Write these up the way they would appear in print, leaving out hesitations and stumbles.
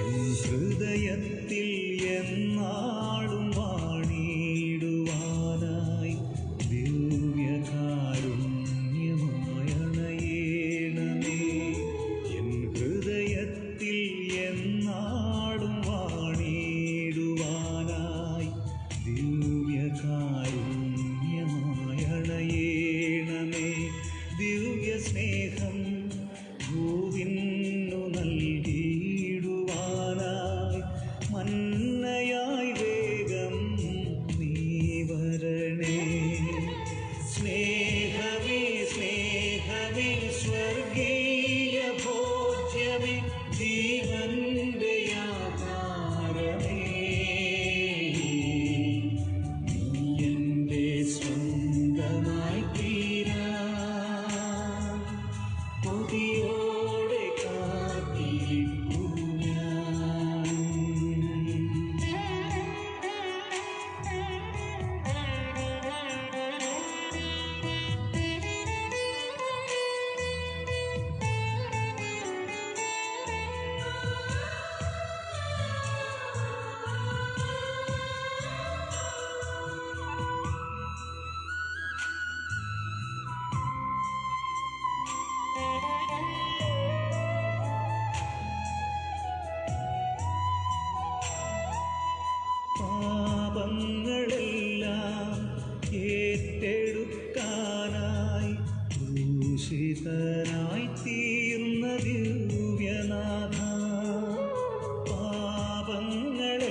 N ഹൃദയത്തിൽ എന്നാളും വാണിടുവാനായി ദിവ്യകാരുണ്യമായണയേണമേ. N ഹൃദയത്തിൽ എന്നാളും വാണിടുവാനായി ദിവ്യകാരുണ്യമായണയേണമേ. ദിവ്യസ്നേഹം ഭൂവിന്നു നൽകിയിടുവാനായി മന്നയായി വേഗം നീ വരണേ. സ്നേഹമേ സ്നേഹമേ സ്വർഗീയ ഭോജ്യമേ ജീവന്റെ ആധാരമേ, നീ എൻ്റെ സ്വന്തമായി തീരാൻ കൊതിയോടെ കാത്തിരിക്കൂ ഞാൻ. പാപങ്ങളെല്ലാം ഏറ്റെടുക്കാനായി ക്രൂശിതനായി തീർന്ന ദിവ്യനാഥ. പാപങ്ങളെല്ലാം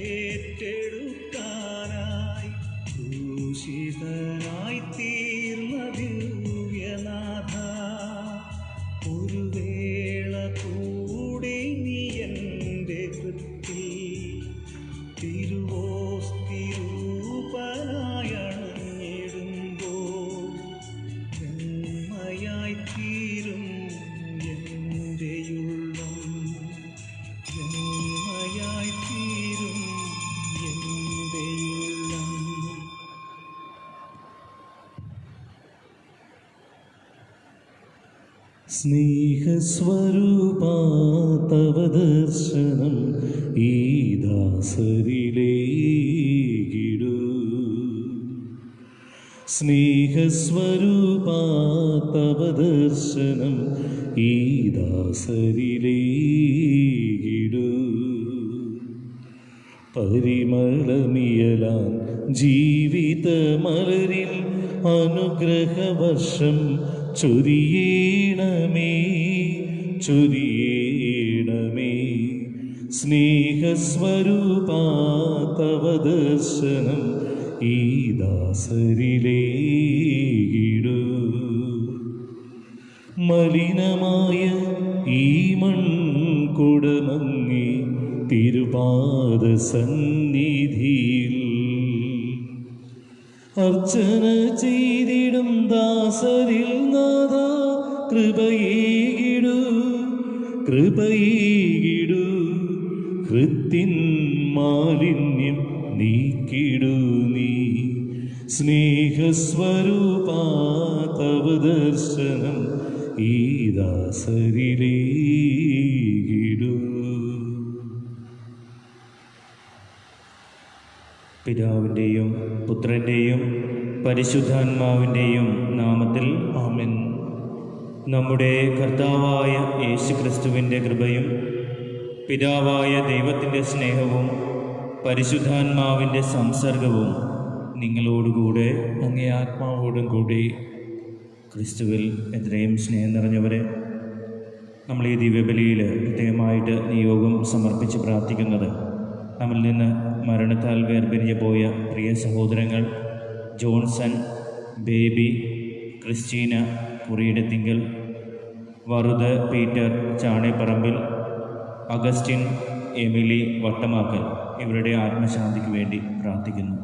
ഏറ്റെടുക്കാനായി ക്രൂശിതനായി തീർന്ന ദിവ്യനാഥ. ഒരു വേള കൂടി നീ എൻ്റെ കൃത്തിൽ തിരുവോസ്തിരൂപനായണഞ്ഞിടുമ്പോൾ ജന്മയായി തീരും എൻ്റെയുള്ളം, ജന്മയായി തീരും എൻ്റെയുള്ളം. സ്നേഹസ്വരൂപാ തവ ദർശനം ഈ ദാസരിലേകിടൂ. സ്നേഹസ്വരൂപാ തവ ദർശനം ഈ ദാസരിലേകിടൂ. പരിമളമിയലാൻ ജീവിതമലരിൽ അനുഗ്രഹവർഷം ചൊരിയണമേ, ചൊരിയണമേ. സ്നേഹസ്വരൂപാ തവ ദർശനം ഈ ദാസരിലേകിടൂ. മലിനമായ ഈ മൺകുടമങ്ങി തിരുപാദ സന്നിധിയിൽ അർച്ചന ചെയ്തിടും ദാസരിൽ നാഥ കൃപയേകിടൂ, കൃപയേകിടൂ. കൃത്തിൻ മാലിന്യം നീക്കിടൂ നീ. സ്നേഹസ്വരൂപാ തവ ദർശനം ഈ ദാസരിലേകിടൂ. പിതാവിൻ്റെയും പുത്രൻ്റെയും പരിശുദ്ധാത്മാവിൻ്റെയും നാമത്തിൽ ആമേൻ. നമ്മുടെ കർത്താവായ യേശുക്രിസ്തുവിൻ്റെ കൃപയും പിതാവായ ദൈവത്തിൻ്റെ സ്നേഹവും പരിശുദ്ധാത്മാവിൻ്റെ സംസർഗവും നിങ്ങളോടുകൂടെ അങ്ങേ ആത്മാവോടും കൂടി. ക്രിസ്തുവിൽ എത്രയും സ്നേഹം നിറഞ്ഞവരെ, നമ്മൾ ഈ ദിവ്യബലിയിൽ പ്രത്യേകമായിട്ട് നിയോഗം സമർപ്പിച്ച് പ്രാർത്ഥിക്കുന്നത് നമ്മിൽ നിന്ന് മരണത്താൽ വേർപിരിഞ്ഞു പോയ പ്രിയ സഹോദരങ്ങൾ ജോൺസൺ, ബേബി, ക്രിസ്റ്റീന കുറിയിടത്തിങ്കൽ, വറുത് Peter Chaneparambil, Augustine, Emily Vattamakkal, ഇവരുടെ ആത്മശാന്തിക്ക് വേണ്ടി പ്രാർത്ഥിക്കുന്നു.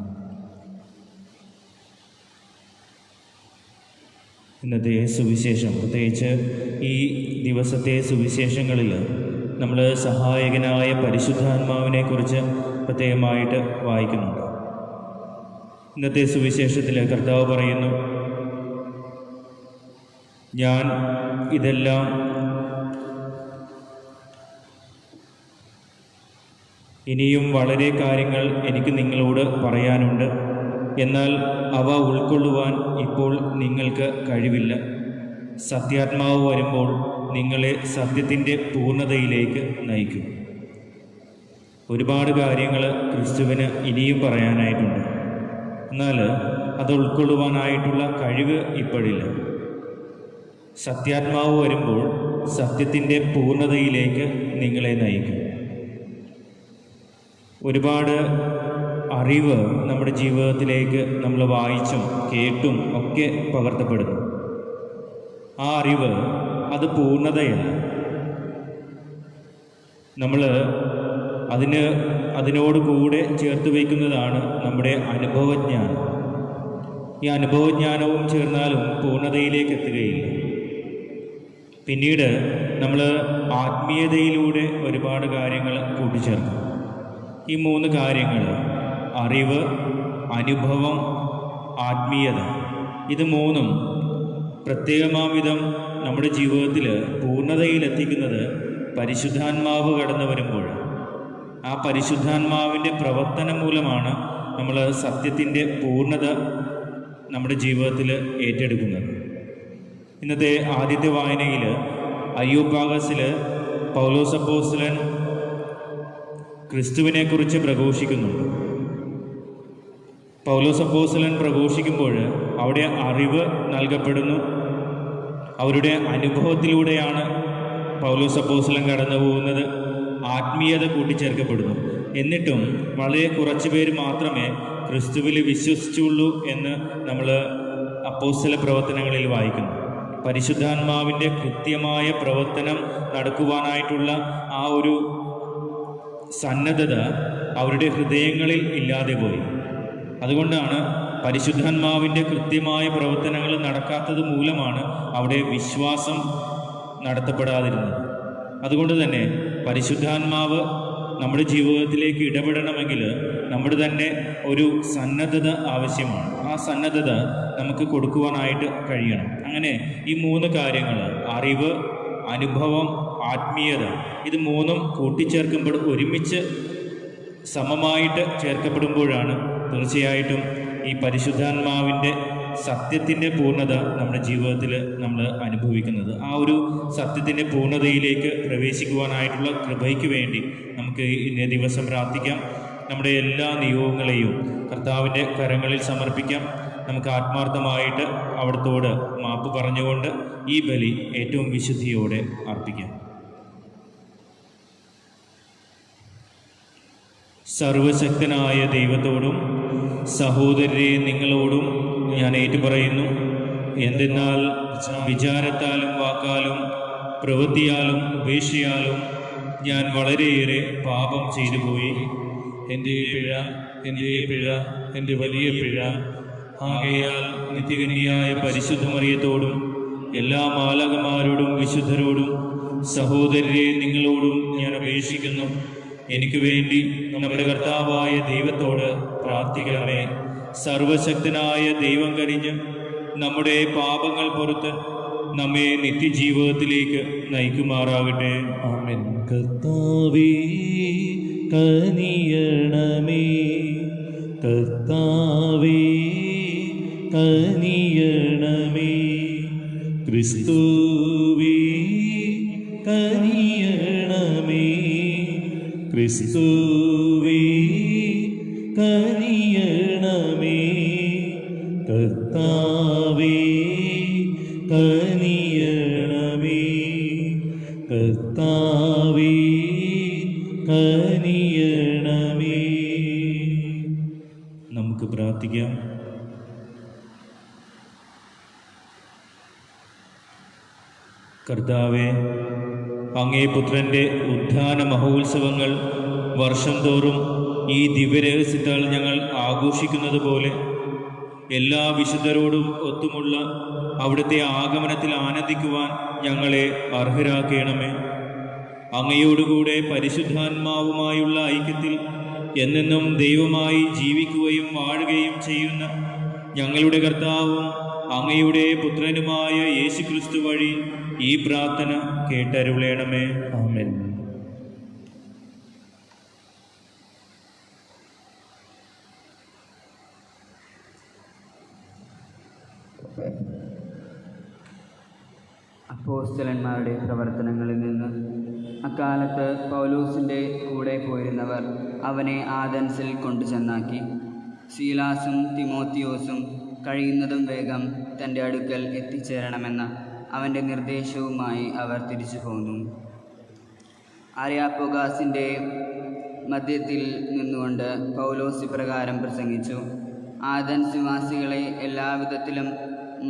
ഇന്നത്തെ സുവിശേഷം, പ്രത്യേകിച്ച് ഈ ദിവസത്തെ സുവിശേഷങ്ങളിൽ നമ്മൾ സഹായകനായ പരിശുദ്ധാത്മാവിനെക്കുറിച്ച് പ്രത്യേകമായിട്ട് വായിക്കുന്നുണ്ട്. ഇന്നത്തെ സുവിശേഷത്തിൽ കർത്താവ് പറയുന്നു, ഞാൻ ഇതെല്ലാം ഇനിയും വളരെ കാര്യങ്ങൾ എനിക്ക് നിങ്ങളോട് പറയാനുണ്ട്, എന്നാൽ അവ ഉൾക്കൊള്ളുവാൻ ഇപ്പോൾ നിങ്ങൾക്ക് കഴിവില്ല. സത്യാത്മാവ് വരുമ്പോൾ നിങ്ങളെ സത്യത്തിൻ്റെ പൂർണ്ണതയിലേക്ക് നയിക്കും. ഒരുപാട് കാര്യങ്ങൾ ക്രിസ്തുവിന് ഇനിയും പറയാനായിട്ടുണ്ട്, എന്നാൽ അത് ഉൾക്കൊള്ളുവാനായിട്ടുള്ള കഴിവ് ഇപ്പോഴില്ല. സത്യാത്മാവ് വരുമ്പോൾ സത്യത്തിൻ്റെ പൂർണ്ണതയിലേക്ക് നിങ്ങളെ നയിക്കും. ഒരുപാട് അറിവ് നമ്മുടെ ജീവിതത്തിലേക്ക് നമ്മൾ വായിച്ചും കേട്ടും ഒക്കെ പകർത്തപ്പെടുന്നു. ആ അറിവ് അത് പൂർണ്ണതയല്ല. നമ്മൾ അതിനോട് കൂടെ ചേർത്ത് വയ്ക്കുന്നതാണ് നമ്മുടെ അനുഭവജ്ഞാനം. ഈ അനുഭവജ്ഞാനവും ചേർന്നാലും പൂർണ്ണതയിലേക്ക് എത്തുകയില്ല. പിന്നീട് നമ്മൾ ആത്മീയതയിലൂടെ ഒരുപാട് കാര്യങ്ങൾ കൂട്ടിച്ചേർക്കും. ഈ 3 കാര്യങ്ങൾ, അറിവ്, അനുഭവം, ആത്മീയത, ഇത് 3ഉം പ്രത്യേകമാംവിധം നമ്മുടെ ജീവിതത്തിൽ പൂർണ്ണതയിലെത്തിക്കുന്നത് പരിശുദ്ധാത്മാവ് കടന്നു വരുമ്പോൾ. ആ പരിശുദ്ധാത്മാവിൻ്റെ പ്രവർത്തനം മൂലമാണ് നമ്മൾ സത്യത്തിൻ്റെ പൂർണ്ണത നമ്മുടെ ജീവിതത്തിൽ ഏറ്റെടുക്കുന്നത്. ഇന്നത്തെ ആദ്യത്തെ വായനയിൽ അയ്യോപ്പാഗസിൽ പൗലോസ് അപ്പോസ്തലൻ ക്രിസ്തുവിനെക്കുറിച്ച് പ്രഘോഷിക്കുന്നുണ്ട്. പൗലോസ് അപ്പോസ്തലൻ പ്രഘോഷിക്കുമ്പോൾ അവിടെ അറിവ് നൽകപ്പെടുന്നു. അവരുടെ അനുഭവത്തിലൂടെയാണ് പൗലോസ് അപ്പോസ്തലൻ കടന്നു പോകുന്നത്. ആത്മീയത കൂട്ടിച്ചേർക്കപ്പെടുന്നു. എന്നിട്ടും വളരെ കുറച്ച് പേര് മാത്രമേ ക്രിസ്തുവിൽ വിശ്വസിച്ചുള്ളൂ എന്ന് നമ്മൾ അപ്പോസ്തല പ്രവർത്തനങ്ങളിൽ വായിക്കുന്നു. പരിശുദ്ധാത്മാവിൻ്റെ കൃത്യമായ പ്രവർത്തനം നടക്കുവാനായിട്ടുള്ള ആ ഒരു സന്നദ്ധത അവരുടെ ഹൃദയങ്ങളിൽ ഇല്ലാതെ പോയി. അതുകൊണ്ടാണ് പരിശുദ്ധാത്മാവിൻ്റെ കൃത്യമായ പ്രവർത്തനങ്ങൾ നടക്കാത്തത് മൂലമാണ് അവിടെ വിശ്വാസം നടത്തപ്പെടാതിരുന്നത്. അതുകൊണ്ട് തന്നെ പരിശുദ്ധാത്മാവ് നമ്മുടെ ജീവിതത്തിലേക്ക് ഇടപെടണമെങ്കിൽ നമ്മുടെ തന്നെ ഒരു സന്നദ്ധത ആവശ്യമാണ്. ആ സന്നദ്ധത നമുക്ക് കൊടുക്കുവാനായിട്ട് കഴിയണം. അങ്ങനെ ഈ 3 കാര്യങ്ങൾ, അറിവ്, അനുഭവം, ആത്മീയത, ഇത് 3ഉം കൂട്ടിച്ചേർക്കുമ്പോൾ, ഒരുമിച്ച് സമമായിട്ട് ചേർക്കപ്പെടുമ്പോഴാണ് തീർച്ചയായിട്ടും ഈ പരിശുദ്ധാത്മാവിൻ്റെ സത്യത്തിൻ്റെ പൂർണ്ണത നമ്മുടെ ജീവിതത്തിൽ നമ്മൾ അനുഭവിക്കുന്നത്. ആ ഒരു സത്യത്തിൻ്റെ പൂർണ്ണതയിലേക്ക് പ്രവേശിക്കുവാനായിട്ടുള്ള കൃപയ്ക്ക് വേണ്ടി നമുക്ക് ഇന്നേ ദിവസം പ്രാർത്ഥിക്കാം. നമ്മുടെ എല്ലാ നിയോഗങ്ങളെയും കർത്താവിൻ്റെ കരങ്ങളിൽ സമർപ്പിക്കാം. നമുക്ക് ആത്മാർത്ഥമായിട്ട് അവിടത്തോട് മാപ്പ് പറഞ്ഞുകൊണ്ട് ഈ ബലി ഏറ്റവും വിശുദ്ധിയോടെ അർപ്പിക്കാം. സർവശക്തനായ ദൈവത്തോടും സഹോദരരെ നിങ്ങളോടും ഞാൻ ഏറ്റുപറയുന്നു. എന്തെന്നാൽ വിചാരത്താലും വാക്കാലും പ്രവൃത്തിയാലും ഉപേക്ഷയാലും ഞാൻ വളരെയേറെ പാപം ചെയ്തു പോയി. എൻ്റെ പിഴ, എൻ്റെ വലിയ പിഴ. ആകയാൽ നിത്യകന്യയായ പരിശുദ്ധ മറിയത്തോടും എല്ലാ മാലാഖമാരോടും വിശുദ്ധരോടും സഹോദരരെ നിങ്ങളോടും ഞാൻ അപേക്ഷിക്കുന്നു, എനിക്ക് വേണ്ടി നമ്മുടെ കർത്താവായ ദൈവത്തോട് പ്രാർത്ഥിക്കണമേ. സർവശക്തനായ ദൈവം കനിഞ്ഞ് നമ്മുടെ പാപങ്ങൾ പുറത്ത് നമ്മെ നിത്യജീവിതത്തിലേക്ക് നയിക്കുമാറാകട്ടെ. ആമേൻ. കർത്താവേ കനിയണമേ, കർത്താവേ കനിയണമേ, ക്രിസ്തുവേ കനിയണമേ, ക്രിസ്തുവേ കനിയണമേ, കർത്താവേ കനിയണമേ, കർത്താവേ കനിയണമേ. നമുക്ക് പ്രാർത്ഥിക്കാം. കർത്താവേ, അങ്ങേ പുത്രൻ്റെ ഉത്ഥാന മഹോത്സവങ്ങൾ വർഷം തോറും ഈ ദിവ്യരഹസ്യത്താൽ ഞങ്ങൾ ആഘോഷിക്കുന്നത് പോലെ എല്ലാ വിശുദ്ധരോടും ഒത്തുമുള്ള അവിടുത്തെ ആഗമനത്തിൽ ആനന്ദിക്കുവാൻ ഞങ്ങളെ അർഹരാക്കണമേ. അങ്ങയോടുകൂടെ പരിശുദ്ധാത്മാവുമായുള്ള ഐക്യത്തിൽ എന്നെന്നും ദൈവമായി ജീവിക്കുകയും വാഴുകയും ചെയ്യുന്ന ഞങ്ങളുടെ കർത്താവും അങ്ങയുടെ പുത്രനുമായ യേശുക്രിസ്തു വഴി ഈ പ്രാർത്ഥന കേട്ടരുളേണമേ. ആമേൻ. അപ്പോസ്തലന്മാരുടെ പ്രവർത്തനങ്ങളിൽ നിന്ന്. അക്കാലത്ത് പൗലോസിൻ്റെ കൂടെ പോയിരുന്നവർ അവനെ ആഥൻസിൽ കൊണ്ടുചെന്നാക്കി. സീലാസും തിമോത്തിയോസും കഴിയുന്നതും വേഗം തൻ്റെ അടുക്കൽ എത്തിച്ചേരണമെന്ന അവൻ്റെ നിർദ്ദേശവുമായി അവർ തിരിച്ചു പോന്നു. അരിയാപ്പൊഗാസിൻ്റെ മധ്യത്തിൽ നിന്നുകൊണ്ട് പൗലോസ് ഇപ്രകാരം പ്രസംഗിച്ചു: ആഥൻസ് നിവാസികളെ, എല്ലാവിധത്തിലും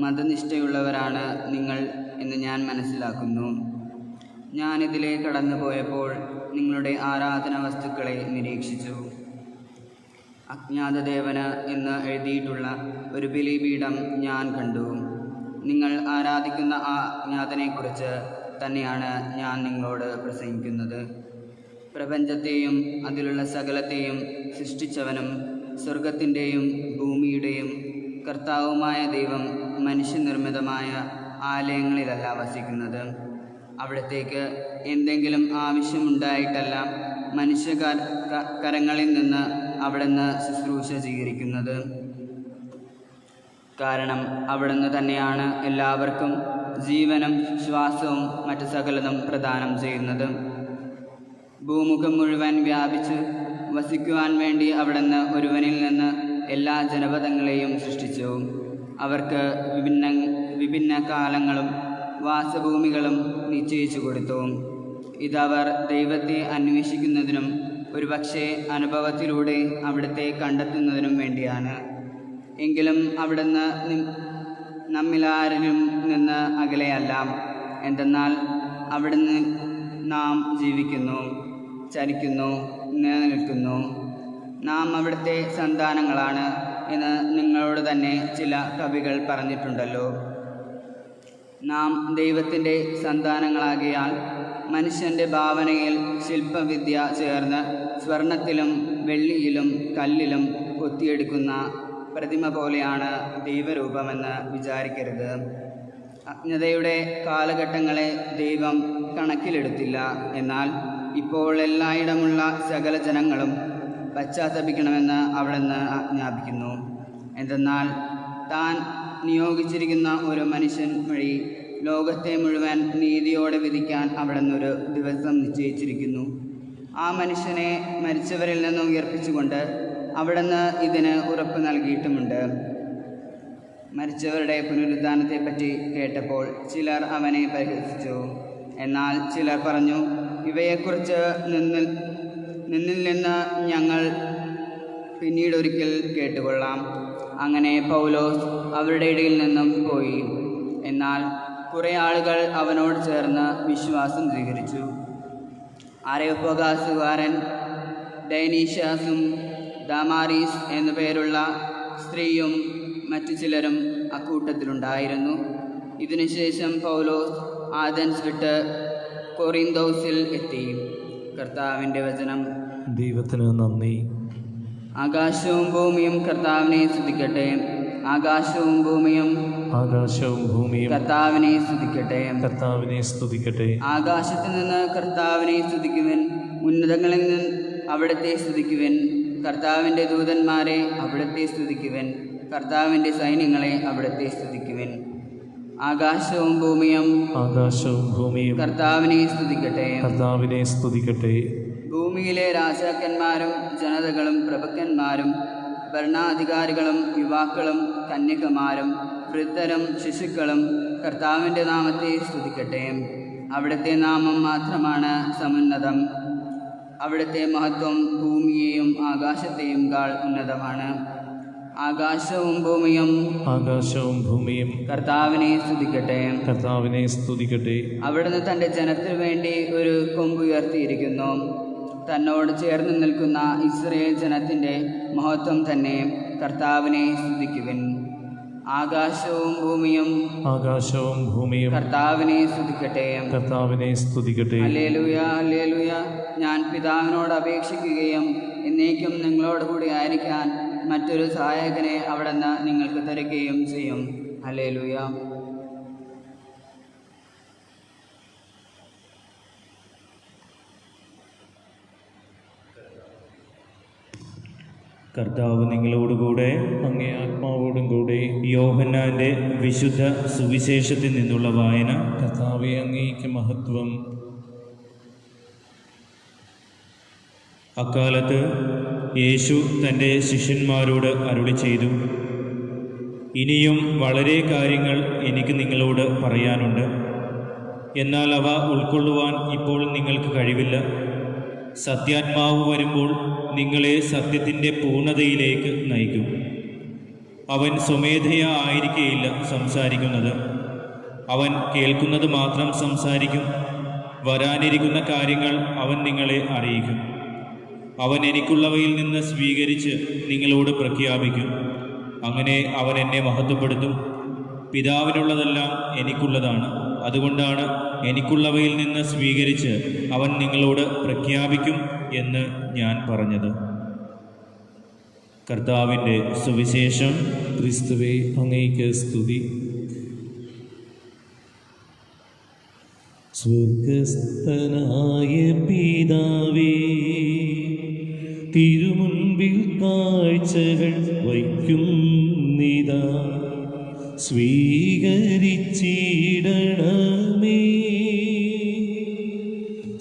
മതനിഷ്ഠയുള്ളവരാണ് നിങ്ങൾ എന്ന് ഞാൻ മനസ്സിലാക്കുന്നു. ഞാനിതിലെ കടന്നു പോയപ്പോൾ നിങ്ങളുടെ ആരാധന വസ്തുക്കളെ നിരീക്ഷിച്ചു. അജ്ഞാതദേവന് എന്ന് എഴുതിയിട്ടുള്ള ഒരു ബലിപീഠം ഞാൻ കണ്ടു. നിങ്ങൾ ആരാധിക്കുന്ന ആ അജ്ഞാതനെക്കുറിച്ച് തന്നെയാണ് ഞാൻ നിങ്ങളോട് പ്രസംഗിക്കുന്നത്. പ്രപഞ്ചത്തെയും അതിലുള്ള സകലത്തെയും സൃഷ്ടിച്ചവനും സ്വർഗത്തിൻ്റെയും ഭൂമിയുടെയും കർത്താവുമായ ദൈവം മനുഷ്യനിർമ്മിതമായ ആലയങ്ങളിലല്ല വസിക്കുന്നത്. അവിടത്തേക്ക് എന്തെങ്കിലും ആവശ്യമുണ്ടായിട്ടല്ല കരങ്ങളിൽ നിന്ന് അവിടുന്ന് ശുശ്രൂഷ സ്വീകരിക്കുന്നത്. കാരണം അവിടുന്ന് തന്നെയാണ് എല്ലാവർക്കും ജീവനും ശ്വാസവും മറ്റു സകലതും പ്രദാനം ചെയ്യുന്നത്. ഭൂമുഖം മുഴുവൻ വ്യാപിച്ച് വസിക്കുവാൻ വേണ്ടി അവിടുന്ന് ഒരുവനിൽ നിന്ന് എല്ലാ ജനപദങ്ങളെയും സൃഷ്ടിച്ചു. അവർക്ക് വിഭിന്ന കാലങ്ങളും വാസഭൂമികളും നിശ്ചയിച്ചു കൊടുത്തു. ഇതവർ ദൈവത്തെ അന്വേഷിക്കുന്നതിനും ഒരുപക്ഷെ അനുഭവത്തിലൂടെ അവിടുത്തെ കണ്ടെത്തുന്നതിനും വേണ്ടിയാണ്. എങ്കിലും അവിടുന്ന് നമ്മിലാരിലും നിന്ന് അകലെയല്ല. എന്തെന്നാൽ അവിടുന്ന് നാം ജീവിക്കുന്നു, ചരിക്കുന്നു, നിലനിൽക്കുന്നു. നാം അവിടുത്തെ സന്താനങ്ങളാണ് എന്ന് നിങ്ങളോട് തന്നെ ചില കവികൾ പറഞ്ഞിട്ടുണ്ടല്ലോ. നാം ദൈവത്തിൻ്റെ സന്താനങ്ങളാകിയാൽ മനുഷ്യൻ്റെ ഭാവനയിൽ ശില്പവിദ്യ ചേർന്ന് സ്വർണത്തിലും വെള്ളിയിലും കല്ലിലും കൊത്തിയെടുക്കുന്ന പ്രതിമ പോലെയാണ് ദൈവരൂപമെന്ന് വിചാരിക്കരുത്. അജ്ഞതയുടെ കാലഘട്ടങ്ങളെ ദൈവം കണക്കിലെടുത്തില്ല. എന്നാൽ ഇപ്പോൾ എല്ലായിടമുള്ള സകല ജനങ്ങളും പശ്ചാത്തപിക്കണമെന്ന് അവിടുന്ന് ആജ്ഞാപിക്കുന്നു. എന്തെന്നാൽ താൻ നിയോഗിച്ചിരിക്കുന്ന ഒരു മനുഷ്യൻ വഴി ലോകത്തെ മുഴുവൻ നീതിയോടെ വിധിക്കാൻ അവിടുന്ന് ഒരു ദിവസം നിശ്ചയിച്ചിരിക്കുന്നു. ആ മനുഷ്യനെ മരിച്ചവരിൽ നിന്ന് ഉയർപ്പിച്ചുകൊണ്ട് അവിടുന്ന് ഇതിന് ഉറപ്പ് നൽകിയിട്ടുമുണ്ട്. മരിച്ചവരുടെ പുനരുദ്ധാനത്തെപ്പറ്റി കേട്ടപ്പോൾ ചിലർ അവനെ പരിഹസിച്ചു. എന്നാൽ ചിലർ പറഞ്ഞു, ഇവയെക്കുറിച്ച് നിന്നിൽ നിന്ന് ഞങ്ങൾ പിന്നീടൊരിക്കൽ കേട്ടുകൊള്ളാം. അങ്ങനെ പൗലോസ് അവരുടെ ഇടയിൽ നിന്നും പോയി. എന്നാൽ കുറേ ആളുകൾ അവനോട് ചേർന്ന് വിശ്വാസം സ്വീകരിച്ചു. അരയോപഗാസുകാരൻ ഡൈനീഷ്യാസും ദാമാരീസ് എന്നു പേരുള്ള സ്ത്രീയും മറ്റു ചിലരും അക്കൂട്ടത്തിലുണ്ടായിരുന്നു. ഇതിനുശേഷം പൗലോസ് ആഥൻസ് വിട്ട് കൊറിന്തോസിൽ എത്തി. കർത്താവിൻ്റെ വചനം. ദൈവത്തിന് നന്ദി. ആകാശവും ഭൂമിയും കർത്താവിനെ സ്തുതിക്കട്ടെ. ആകാശവും ഭൂമിയും കർത്താവിനെ സ്തുതിക്കട്ടെ. കർത്താവിനെ സ്തുതിക്കട്ടെ. ആകാശത്ത് നിന്ന് കർത്താവിനെ സ്തുതിക്കുവിൻ, ഉന്നതങ്ങളിൽ നിന്ന് അവിടുത്തെ സ്തുതിക്കുവിൻ. കർത്താവിൻ്റെ ദൂതന്മാരെ അവിടുത്തെ സ്തുതിക്കുവിൻ, കർത്താവിൻ്റെ സൈന്യങ്ങളെ അവിടുത്തെ സ്തുതിക്കുവിൻ. ആകാശവും ഭൂമിയും കർത്താവിനെ സ്തുതിക്കട്ടെ. കർത്താവിനെ സ്തുതിക്കട്ടെ. ഭൂമിയിലെ രാജാക്കന്മാരും ജനതകളും പ്രഭുക്കന്മാരും ഭരണാധികാരികളും യുവാക്കളും കന്യകമാരും വൃദ്ധരും ശിശുക്കളും കർത്താവിൻ്റെ നാമത്തെ സ്തുതിക്കട്ടെ. അവിടുത്തെ നാമം മാത്രമാണ് സമുന്നതം. അവിടുത്തെ മഹത്വം ഭൂമിയെയും ആകാശത്തെയും കാൾ ഉന്നതമാണ്. ആകാശവും ഭൂമിയും കർത്താവിനെ സ്തുതിക്കട്ടെ. കർത്താവിനെ സ്തുതിക്കട്ടെ. അവിടുന്ന് തൻ്റെ ജനത്തിനു വേണ്ടി ഒരു കൊമ്പുയർത്തിയിരിക്കുന്നു. തന്നോട് ചേർന്ന് നിൽക്കുന്ന ഇസ്രായേൽ ജനത്തിൻ്റെ മഹത്വം തന്നെ. കർത്താവിനെ സ്തുതിക്കുവിൻ. ആകാശവും ഭൂമിയും കർത്താവിനെ സ്തുതിക്കട്ടെ. കർത്താവിനെ സ്തുതിക്കട്ടെ. Hallelujah, hallelujah. ഞാൻ പിതാവിനോട് അപേക്ഷിക്കുകയും എന്നേക്കും നിങ്ങളോട് കൂടി ആയിരിക്കാൻ മറ്റൊരു സഹായകനെ അവിടുന്ന് നിങ്ങൾക്ക് തരുകയും ചെയ്യും. ഹല്ലേലൂയ. കർത്താവ് നിങ്ങളോടുകൂടെ. അങ്ങേ ആത്മാവോടും കൂടെ. യോഹന്നാന്റെ വിശുദ്ധ സുവിശേഷത്തിൽ നിന്നുള്ള വായന. കർത്താവേ, അങ്ങേക്ക് മഹത്വം. അക്കാലത്ത് യേശു തൻ്റെ ശിഷ്യന്മാരോട് അരുളി ചെയ്തു, ഇനിയും വളരെ കാര്യങ്ങൾ എനിക്ക് നിങ്ങളോട് പറയാനുണ്ട്, എന്നാൽ അവ ഉൾക്കൊള്ളുവാൻ ഇപ്പോൾ നിങ്ങൾക്ക് കഴിവില്ല. സത്യാത്മാവ് വരുമ്പോൾ നിങ്ങളെ സത്യത്തിൻ്റെ പൂർണ്ണതയിലേക്ക് നയിക്കും. അവൻ സ്വമേധയാ ആയിരിക്കുകയില്ല സംസാരിക്കുന്നത്, അവൻ കേൾക്കുന്നത് മാത്രം സംസാരിക്കും. വരാനിരിക്കുന്ന കാര്യങ്ങൾ അവൻ നിങ്ങളെ അറിയിക്കും. അവൻ എനിക്കുള്ളവയിൽ നിന്ന് സ്വീകരിച്ച് നിങ്ങളോട് പ്രഖ്യാപിക്കും. അങ്ങനെ അവൻ എന്നെ മഹത്വപ്പെടുത്തും. പിതാവിനുള്ളതെല്ലാം എനിക്കുള്ളതാണ്. അതുകൊണ്ടാണ് എനിക്കുള്ളവയിൽ നിന്ന് സ്വീകരിച്ച് അവൻ നിങ്ങളോട് പ്രഖ്യാപിക്കും എന്ന് ഞാൻ പറഞ്ഞത്. കർത്താവിൻ്റെ സുവിശേഷം. ക്രിസ്തുവേ, അങ്ങേക്ക് സ്തുതി. സ്വർഗസ്ഥനായ പിതാവേ, തിരുമുൻപിൽ കാഴ്ചകൾ വയ്ക്കുന്നിതാ, സ്വീകരിച്ചിടണമേ.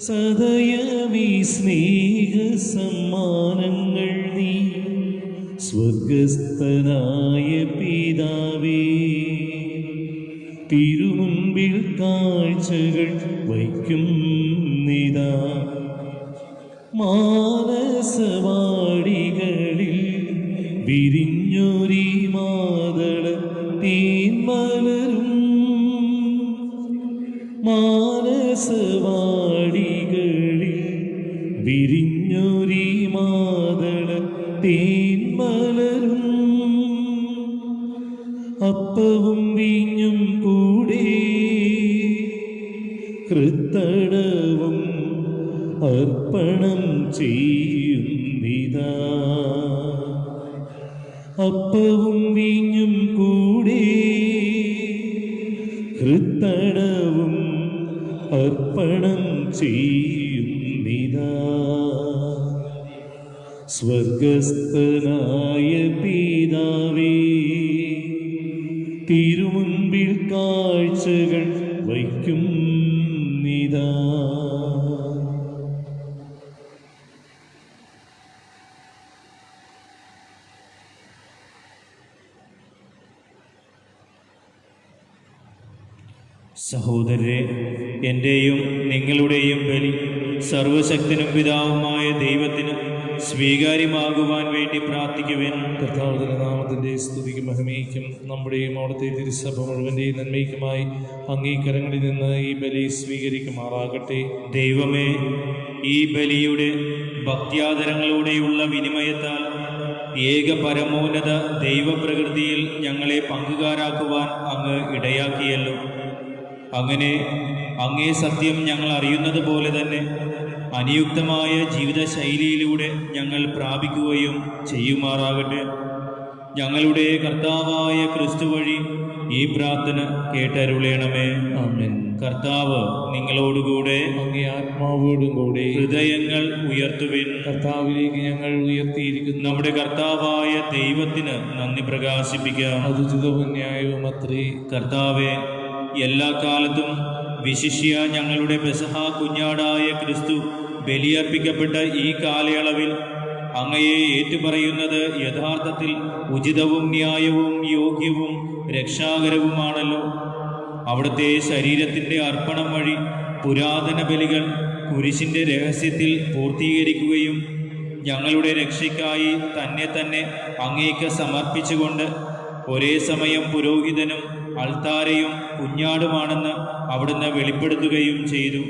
സദയമീ സ്നേഹ സമ്മാനങ്ങൾ നീ സ്വർഗസ്ഥനായ പിതാവേ, തിരുമുൻപിൽ കാഴ്ചകൾ വയ്ക്കുന്നിതാ. മാനസവാടികളിൽ വിരിഞ്ഞൊരി മാതള തീന്മലരും, മാനസവാടികളിൽ വിരിഞ്ഞൊരി മാതള തീന്മലരും. അപ്പവും വീഞ്ഞും കൂടെ കൃത്തടവും അർപ്പണം ചെയ്യുന്നിതാ. അപ്പവും വീഞ്ഞും കൂടെ കൃത്തടവും അർപ്പണം ചെയ്യുന്നിതാ. സ്വർഗസ്ഥനായ പിതാവേ, തിരുമുൻപിൽ കാഴ്ചകൾ വയ്ക്കുന്നിതാ. സഹോദരരെ, എൻ്റെയും നിങ്ങളുടെയും ബലി സർവശക്തനും പിതാവുമായ ദൈവത്തിന് സ്വീകാര്യമാകുവാൻ വേണ്ടി പ്രാർത്ഥിക്കുവാൻ. കർത്താവിന്റെ നാമത്തിന്റെ സ്തുതിക്കും മഹിമയ്ക്കും നമ്മുടെയും അവിടുത്തെ തിരുസഭ മുഴുവൻ്റെയും നന്മയ്ക്കുമായി അംഗീകരങ്ങളിൽ നിന്ന് ഈ ബലി സ്വീകരിക്കുമാറാകട്ടെ. ദൈവമേ, ഈ ബലിയുടെ ഭക്ത്യാദരങ്ങളോടെയുള്ള വിനിമയത്താൽ ഏക പരമോന്നത ദൈവപ്രകൃതിയിൽ ഞങ്ങളെ പങ്കുകാരാക്കുവാൻ അങ്ങ് ഇടയാക്കിയല്ലോ. അങ്ങനെ അങ്ങേ സത്യം ഞങ്ങൾ അറിയുന്നത് പോലെ തന്നെ അനുയുക്തമായ ജീവിതശൈലിയിലൂടെ ഞങ്ങൾ പ്രാപിക്കുകയും ചെയ്യുമാറാകട്ടെ. ഞങ്ങളുടെ കർത്താവായ ക്രിസ്തു വഴി ഈ പ്രാർത്ഥന കേട്ടരുളേണമേ. ആമേൻ. കർത്താവ് നിങ്ങളോടുകൂടെ. അങ്ങേ ആത്മാവോടും കൂടെ. ഹൃദയങ്ങൾ ഉയർത്തുവിൻ. കർത്താവിലേക്ക് ഞങ്ങൾ ഉയർത്തിയിരിക്കുന്നു. നമ്മുടെ കർത്താവായ ദൈവത്തിന് നന്ദി പ്രകാശിപ്പിക്കാം. അത് ഉചിതവും ന്യായവും അത്രേ. കർത്താവെ, എല്ലാ കാലത്തും വിശിഷ്യ ഞങ്ങളുടെ പെസഹ കുഞ്ഞാടായ ക്രിസ്തു ബലിയർപ്പിക്കപ്പെട്ട ഈ കാലയളവിൽ അങ്ങയെ ഏറ്റുപറയുന്നത് യഥാർത്ഥത്തിൽ ഉചിതവും ന്യായവും യോഗ്യവും രക്ഷാകരവുമാണല്ലോ. അവിടുത്തെ ശരീരത്തിൻ്റെ അർപ്പണം വഴി പുരാതന ബലികൾ കുരിശിൻ്റെ രഹസ്യത്തിൽ പൂർത്തീകരിക്കുകയും ഞങ്ങളുടെ രക്ഷയ്ക്കായി തന്നെ അങ്ങേക്ക് സമർപ്പിച്ചുകൊണ്ട് ഒരേ സമയം പുരോഹിതനും അൾത്താരയും കുഞ്ഞാടുമാണെന്ന് അവിടുന്ന് വെളിപ്പെടുത്തുകയും ചെയ്തു.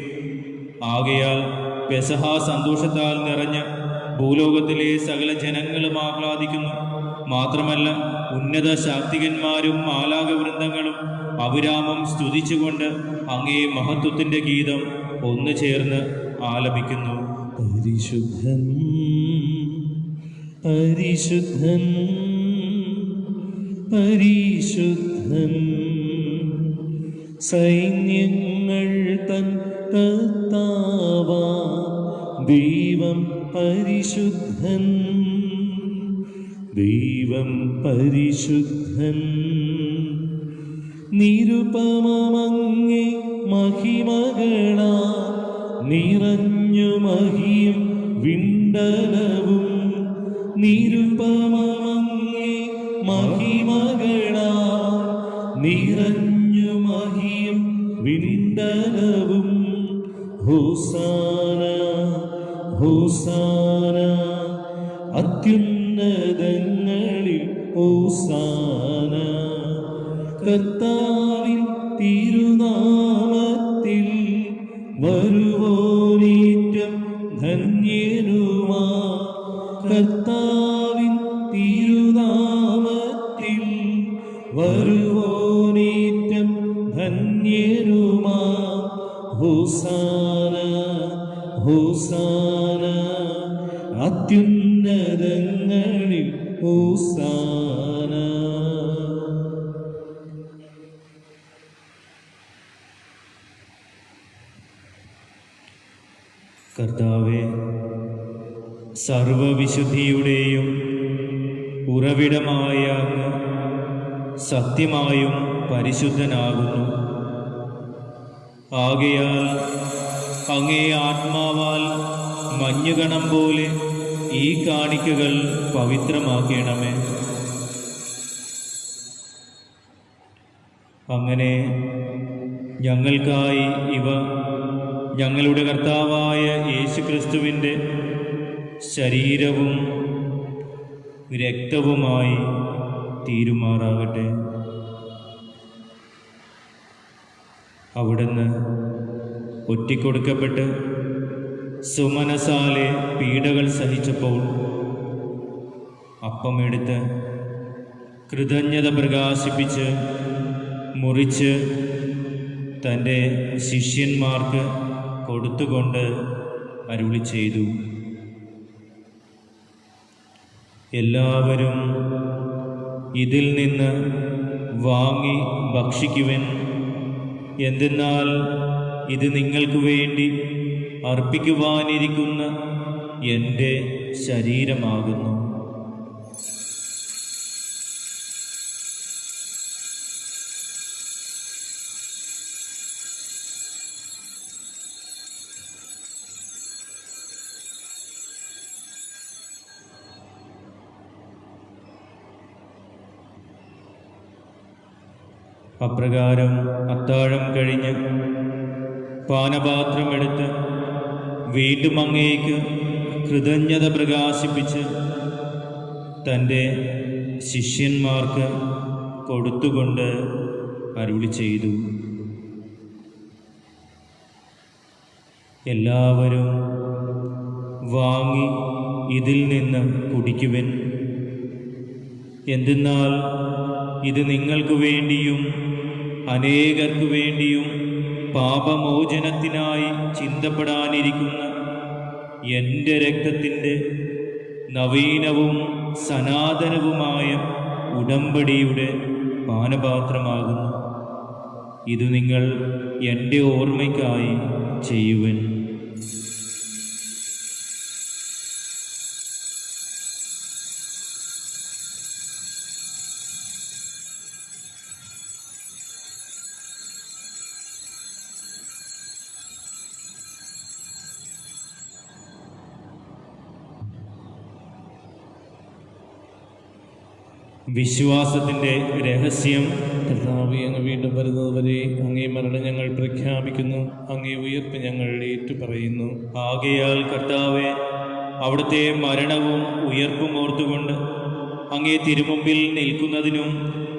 ആകയാൽ പെസഹ സന്തോഷത്താൽ നിറഞ്ഞ് ഭൂലോകത്തിലെ സകല ജനങ്ങളും ആഹ്ലാദിക്കുന്നു. മാത്രമല്ല, ഉന്നത ശാക്തികന്മാരും മാലാകവൃന്ദങ്ങളും അവിരാമം സ്തുതിച്ചുകൊണ്ട് അങ്ങേ മഹത്വത്തിൻ്റെ ഗീതം ഒന്നു ചേർന്ന് ആലപിക്കുന്നു. പരിശുദ്ധൻ, പരിശുദ്ധൻ, പരിശുദ്ധൻ, സൈന്യങ്ങൾ തൻ കർത്താവാ ദൈവം പരിശുദ്ധൻ. ദൈവം പരിശുദ്ധൻ, നിരുപമമങ്ങേ മഹിമകളാ നിറഞ്ഞു മഹിയും വിണ്ടലവും. നിരുപമമങ്ങേ മഹിമകളാ നിറഞ്ഞു മഹിയും വിണ്ടലവും. ഹോസാന ഹോസാന അത്യുന്നതങ്ങളിൽ ഹോസാന. കർത്താവിൻ തിരുനാമത്തിൽ വരുവോനേറ്റം ധന്യനുമാ. കർത്താവിൻ തിരുനാമത്തിൽ വരുവോനേറ്റം ധന്യനുമാ. ഹോസാന ഹോസാന അത്യുന്നതങ്ങളിൽ ഹോസാന. കർത്താവേ, സർവവിശുദ്ധിയുടെയും ഉറവിടമായ അങ്ങ് സത്യമായും പരിശുദ്ധനാകുന്നു. ആകയാൽ അങ്ങേ ആത്മാവാൽ മഞ്ഞുകണം പോലെ ഈ കാണിക്കകൾ പവിത്രമാക്കണമേ. അങ്ങനെ ഞങ്ങൾക്കായി ഇവ ഞങ്ങളുടെ കർത്താവായ യേശുക്രിസ്തുവിൻ്റെ ശരീരവും രക്തവുമായി തീരുമാറാകട്ടെ. അവിടുന്ന് ഒറ്റിക്കൊടുക്കപ്പെട്ട് സുമനസാലെ പീഡകൾ സഹിച്ചപ്പോൾ അപ്പമെടുത്ത് കൃതജ്ഞത പ്രകാശിപ്പിച്ച് മുറിച്ച് തൻ്റെ ശിഷ്യന്മാർക്ക് കൊടുത്തുകൊണ്ട് അരുളി ചെയ്തു, എല്ലാവരും ഇതിൽ നിന്ന് വാങ്ങി ഭക്ഷിക്കുവൻ. എന്തെന്നാൽ ഇത് നിങ്ങൾക്ക് വേണ്ടി അർപ്പിക്കുവാനിരിക്കുന്ന എൻ്റെ ശരീരമാകുന്നു. അപ്രകാരം അത്താഴം കഴിഞ്ഞ് പാനപാത്രമെടുത്ത് വീണ്ടും അങ്ങേക്ക് കൃതജ്ഞത പ്രകാശിപ്പിച്ച് തൻ്റെ ശിഷ്യന്മാർക്ക് കൊടുത്തുകൊണ്ട് അരുളി ചെയ്തു, എല്ലാവരും വാങ്ങി ഇതിൽ നിന്ന് കുടിക്കുവൻ. എന്തെന്നാൽ ഇത് നിങ്ങൾക്ക് വേണ്ടിയും അനേകർക്കു വേണ്ടിയും പാപമോചനത്തിനായി ചിന്തപ്പെടാനിരിക്കുന്ന എൻ്റെ രക്തത്തിൻ്റെ നവീനവും സനാതനവുമായ ഉടമ്പടിയുടെ പാനപാത്രമാകുന്നു. ഇത് നിങ്ങൾ എൻ്റെ ഓർമ്മയ്ക്കായി ചെയ്യുവൻ. വിശ്വാസത്തിൻ്റെ രഹസ്യം. കർത്താവേ, അങ്ങ് വീണ്ടും വരുന്നതുവരെ അങ്ങേ മരണം ഞങ്ങൾ പ്രഖ്യാപിക്കുന്നു, അങ്ങേ ഉയർപ്പ് ഞങ്ങൾ ഏറ്റുപറയുന്നു. ആകയാൽ കർത്താവെ, അവിടുത്തെ മരണവും ഉയർപ്പും ഓർത്തുകൊണ്ട് അങ്ങേ തിരുമുമ്പിൽ നിൽക്കുന്നതിനും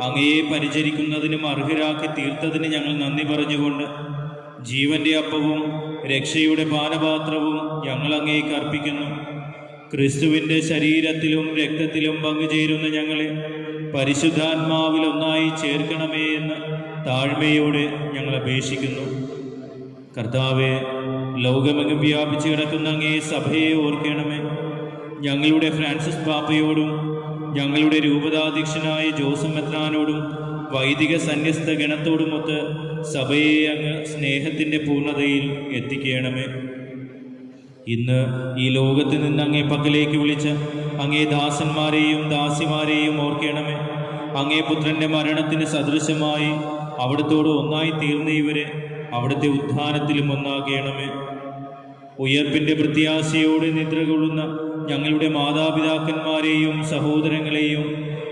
അങ്ങയെ പരിചരിക്കുന്നതിനും അർഹരാക്കി തീർത്തതിന് ഞങ്ങൾ നന്ദി പറഞ്ഞുകൊണ്ട് ജീവന്റെ അപ്പവും രക്ഷയുടെ പാനപാത്രവും ഞങ്ങൾ അങ്ങേക്ക് അർപ്പിക്കുന്നു. ക്രിസ്തുവിൻ്റെ ശരീരത്തിലും രക്തത്തിലും പങ്കുചേരുന്ന ഞങ്ങളെ പരിശുദ്ധാത്മാവിൽ ഒന്നായി ചേർക്കണമേ എന്ന് താഴ്മയോടെ ഞങ്ങൾ അപേക്ഷിക്കുന്നു. കർത്താവെ, ലോകമെങ്ങും വ്യാപിച്ചു കിടക്കുന്ന അങ്ങേ സഭയെ ഓർക്കണമേ. ഞങ്ങളുടെ ഫ്രാൻസിസ് പാപ്പയോടും ഞങ്ങളുടെ രൂപതാധ്യക്ഷനായ ജോസഫ് മെത്രാനോടും വൈദിക സന്യസ്ത ഗണത്തോടുമൊത്ത് സഭയെ അങ്ങ് സ്നേഹത്തിൻ്റെ പൂർണ്ണതയിൽ എത്തിക്കണമേ. ഇന്ന് ഈ ലോകത്ത് നിന്ന് അങ്ങേ പക്കലേക്ക് വിളിച്ച അങ്ങേ ദാസന്മാരെയും ദാസിമാരെയും ഓർക്കണമേ. അങ്ങേ പുത്രന്റെ മരണത്തിന് സദൃശമായി അവിടുത്തോട് ഒന്നായി തീർന്ന ഇവരെ അവിടുത്തെ ഉത്ഥാനത്തിലും ഒന്നാകണമേ. ഉയർപ്പിന്റെ പ്രത്യാശയോടെ നിദ്ര കൊള്ളുന്ന ഞങ്ങളുടെ മാതാപിതാക്കന്മാരെയും സഹോദരങ്ങളെയും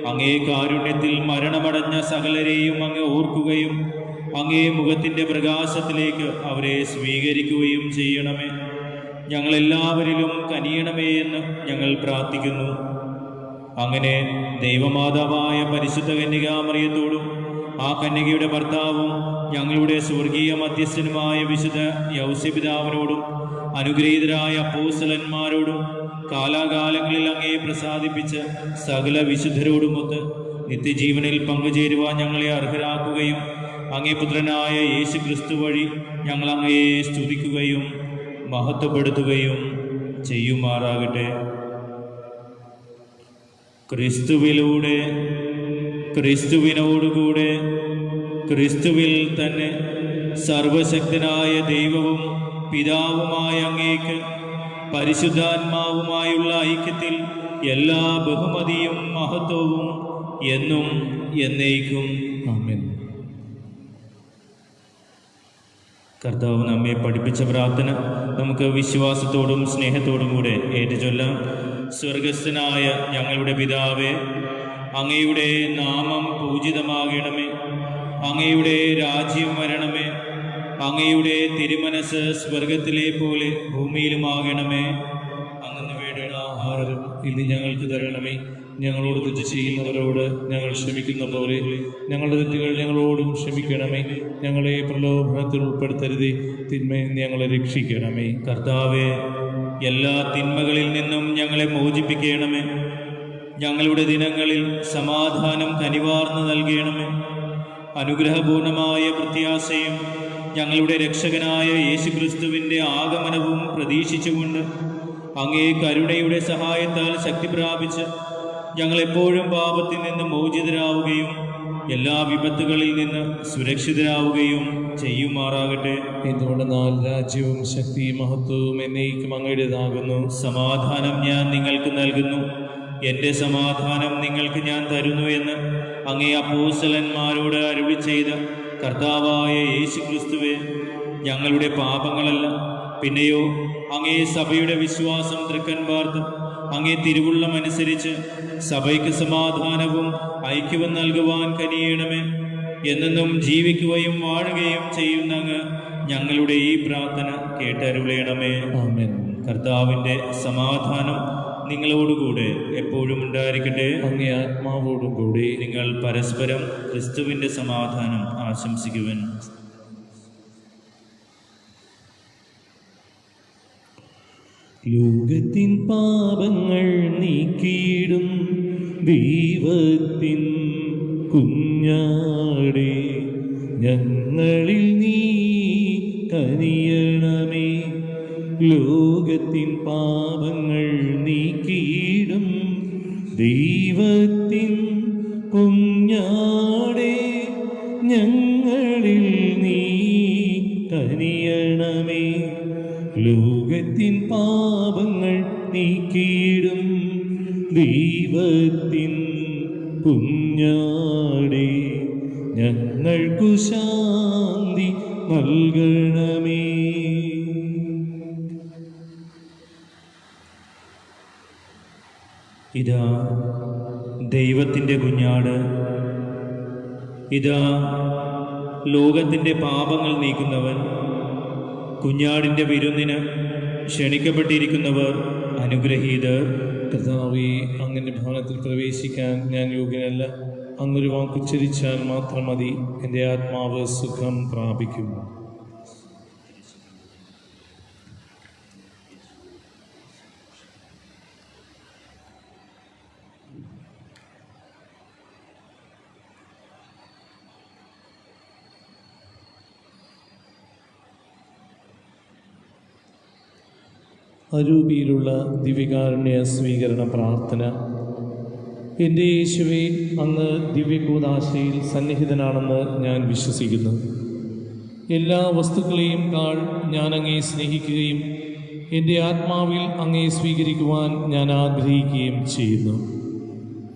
അങ്ങേ കാരുണ്യത്തിൽ മരണമടഞ്ഞ സകലരെയും അങ്ങ് ഓർക്കുകയും അങ്ങേ മുഖത്തിൻ്റെ പ്രകാശത്തിലേക്ക് അവരെ സ്വീകരിക്കുകയും ചെയ്യണമേ. ഞങ്ങളെല്ലാവരിലും കനിയണമേ എന്ന് ഞങ്ങൾ പ്രാർത്ഥിക്കുന്നു. അങ്ങനെ ദൈവമാതാവായ പരിശുദ്ധ കന്യകാമറിയത്തോടും ആ കന്യകയുടെ ഭർത്താവും ഞങ്ങളുടെ സ്വർഗീയ മധ്യസ്ഥനുമായ വിശുദ്ധ യൗസപിതാവിനോടും അനുഗ്രഹീതരായ അപ്പോസ്തലന്മാരോടും കാലാകാലങ്ങളിൽ അങ്ങയെ പ്രസാദിപ്പിച്ച സകല വിശുദ്ധരോടുമൊത്ത് നിത്യജീവനിൽ പങ്കുചേരുവാൻ ഞങ്ങളെ അർഹരാക്കുകയും അങ്ങേ പുത്രനായ യേശു ക്രിസ്തു വഴി ഞങ്ങൾ അങ്ങയെ സ്തുതിക്കുകയും മഹത്വപ്പെടുത്തുകയും ചെയ്യുമാറാകട്ടെ. ക്രിസ്തുവിലൂടെ, ക്രിസ്തുവിനോടുകൂടെ, ക്രിസ്തുവിൽ തന്നെ സർവശക്തനായ ദൈവവും പിതാവുമായ അങ്ങേക്ക് പരിശുദ്ധാത്മാവുമായുള്ള ഐക്യത്തിൽ എല്ലാ ബഹുമതിയും മഹത്വവും എന്നും എന്നേക്കും ആമേൻ. കർത്താവ് നമ്മെ പഠിപ്പിച്ച പ്രാർത്ഥന നമുക്ക് വിശ്വാസത്തോടും സ്നേഹത്തോടും കൂടെ ഏറ്റുചൊല്ലാം. സ്വർഗസ്ഥനായ ഞങ്ങളുടെ പിതാവേ, അങ്ങയുടെ നാമം പൂജിതമാകണമേ. അങ്ങയുടെ രാജ്യം വരണമേ. അങ്ങയുടെ തിരുമനസ് സ്വർഗത്തിലെ പോലെ ഭൂമിയിലുമാകണമേ. അങ്ങ് വേണ്ടുന്ന ആഹാരം ഇന്ന് ഞങ്ങൾക്ക് തരണമേ. ഞങ്ങളോട് തെറ്റ് ചെയ്യുന്നവരോട് ഞങ്ങൾ ക്ഷമിക്കുന്ന പോലെ ഞങ്ങളുടെ തെറ്റുകൾ ഞങ്ങളോടും ക്ഷമിക്കണമേ. ഞങ്ങളെ പ്രലോഭനത്തിൽ ഉൾപ്പെടുത്തരുതേ, തിന്മയിൽ ഞങ്ങളെ രക്ഷിക്കണമേ. കർത്താവേ, എല്ലാ തിന്മകളിൽ നിന്നും ഞങ്ങളെ മോചിപ്പിക്കണമേ. ഞങ്ങളുടെ ദിനങ്ങളിൽ സമാധാനം കനിവാർന്ന് നൽകണമേ. അനുഗ്രഹപൂർണമായ പ്രത്യാശയും ഞങ്ങളുടെ രക്ഷകനായ യേശുക്രിസ്തുവിൻ്റെ ആഗമനവും പ്രതീക്ഷിച്ചുകൊണ്ട് അങ്ങേ കരുണയുടെ സഹായത്താൽ ശക്തി പ്രാപിച്ച് ഞങ്ങളെപ്പോഴും പാപത്തിൽ നിന്ന് മോചിതരാവുകയും എല്ലാ വിപത്തുകളിൽ നിന്ന് സുരക്ഷിതരാവുകയും ചെയ്യുമാറാകട്ടെ. എന്തുകൊണ്ടെന്നാൽ രാജ്യവും ശക്തിയും മഹത്വവും എന്നേക്കും അങ്ങയുടേതാകുന്നു. സമാധാനം ഞാൻ നിങ്ങൾക്ക് നൽകുന്നു, എൻ്റെ സമാധാനം നിങ്ങൾക്ക് ഞാൻ തരുന്നു എന്ന് അങ്ങേ അപ്പോസ്തലന്മാരോട് അരുളി ചെയ്ത കർത്താവായ യേശു ക്രിസ്തുവേ, ഞങ്ങളുടെ പാപങ്ങളല്ല പിന്നെയോ അങ്ങേ സഭയുടെ വിശ്വാസം തൃക്കൻ പാർത്ത് അങ്ങേ തിരുവുള്ളമനുസരിച്ച് സഭയ്ക്ക് സമാധാനവും ഐക്യവും നൽകുവാൻ കനിയണമേ. എന്നെന്നും ജീവിക്കുകയും വാഴുകയും ചെയ്യുന്ന അങ്ങ് ഞങ്ങളുടെ ഈ പ്രാർത്ഥന കേട്ടരുളയണമേ. ആമേൻ. കർത്താവിൻ്റെ സമാധാനം നിങ്ങളോടുകൂടെ എപ്പോഴും ഉണ്ടായിരിക്കട്ടെ. അങ്ങേ ആത്മാവോടും കൂടി നിങ്ങൾ പരസ്പരം ക്രിസ്തുവിൻ്റെ സമാധാനം ആശംസിക്കുവാൻ. ലോകത്തിൻ പാപങ്ങൾ നീക്കിയിടും ദൈവത്തിൻ കുഞ്ഞാടേ, ഞങ്ങളിൽ നീ കനിയണമേ. ലോകത്തിൻ പാപങ്ങൾ നീക്കിയിടും ദൈവത്തിൻ കുഞ്ഞാടേ, ഞങ്ങളിൽ നീ കനിയണമേ. ലോകത്തിൻ പാപങ്ങൾ നീക്കിയിടും ദൈവത്തിൻ കുഞ്ഞാടേ, ഞങ്ങൾക്കു ശാന്തി നൽകണമേ. ഇതാ ദൈവത്തിൻ്റെ കുഞ്ഞാട്, ഇതാ ലോകത്തിൻ്റെ പാപങ്ങൾ നീക്കുന്നവൻ. കുഞ്ഞാടിൻ്റെ വിരുന്നിന് ക്ഷണിക്കപ്പെട്ടിരിക്കുന്നവർ അനുഗ്രഹീതർ. കർത്താവേ, അങ്ങൻ്റെ ഭവനത്തിൽ പ്രവേശിക്കാൻ ഞാൻ യോഗ്യനല്ല. അങ്ങൊരു വാക്കുച്ചരിച്ചാൽ മാത്രം മതി, എൻ്റെ ആത്മാവ് സുഖം പ്രാപിക്കും. അരൂപിയിലുള്ള ദിവ്യകാരുണ്യ സ്വീകരണ പ്രാർത്ഥന. എൻ്റെ യേശുവേ, അങ്ങ് ദിവ്യകൂദാശയിൽ സന്നിഹിതനാണെന്ന് ഞാൻ വിശ്വസിക്കുന്നു. എല്ലാ വസ്തുക്കളെയും കാൾ ഞാൻ അങ്ങയെ സ്നേഹിക്കുകയും എൻ്റെ ആത്മാവിൽ അങ്ങയെ സ്വീകരിക്കുവാൻ ഞാൻ ആഗ്രഹിക്കുകയും ചെയ്യുന്നു.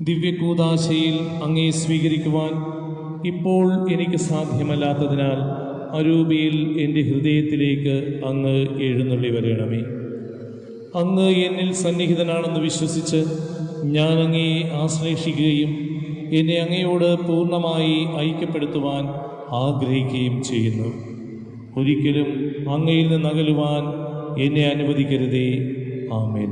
ദിവ്യകൂദാശയിൽ അങ്ങയെ സ്വീകരിക്കുവാൻ ഇപ്പോൾ എനിക്ക് സാധ്യമല്ലാത്തതിനാൽ അരൂപിയിൽ എൻ്റെ ഹൃദയത്തിലേക്ക് അങ്ങ് എഴുന്നള്ളി വരണമേ. അങ്ങ് എന്നിൽ സന്നിഹിതനാണെന്ന് വിശ്വസിച്ച് ഞാൻ അങ്ങയെ ആശ്ലേഷിക്കുകയും എന്നെ അങ്ങയോട് പൂർണ്ണമായി ഐക്യപ്പെടുത്തുവാൻ ആഗ്രഹിക്കുകയും ചെയ്യുന്നു. ഒരിക്കലും അങ്ങയിൽ നിന്ന് അകലുവാൻ എന്നെ അനുവദിക്കരുതേ. ആമേൻ.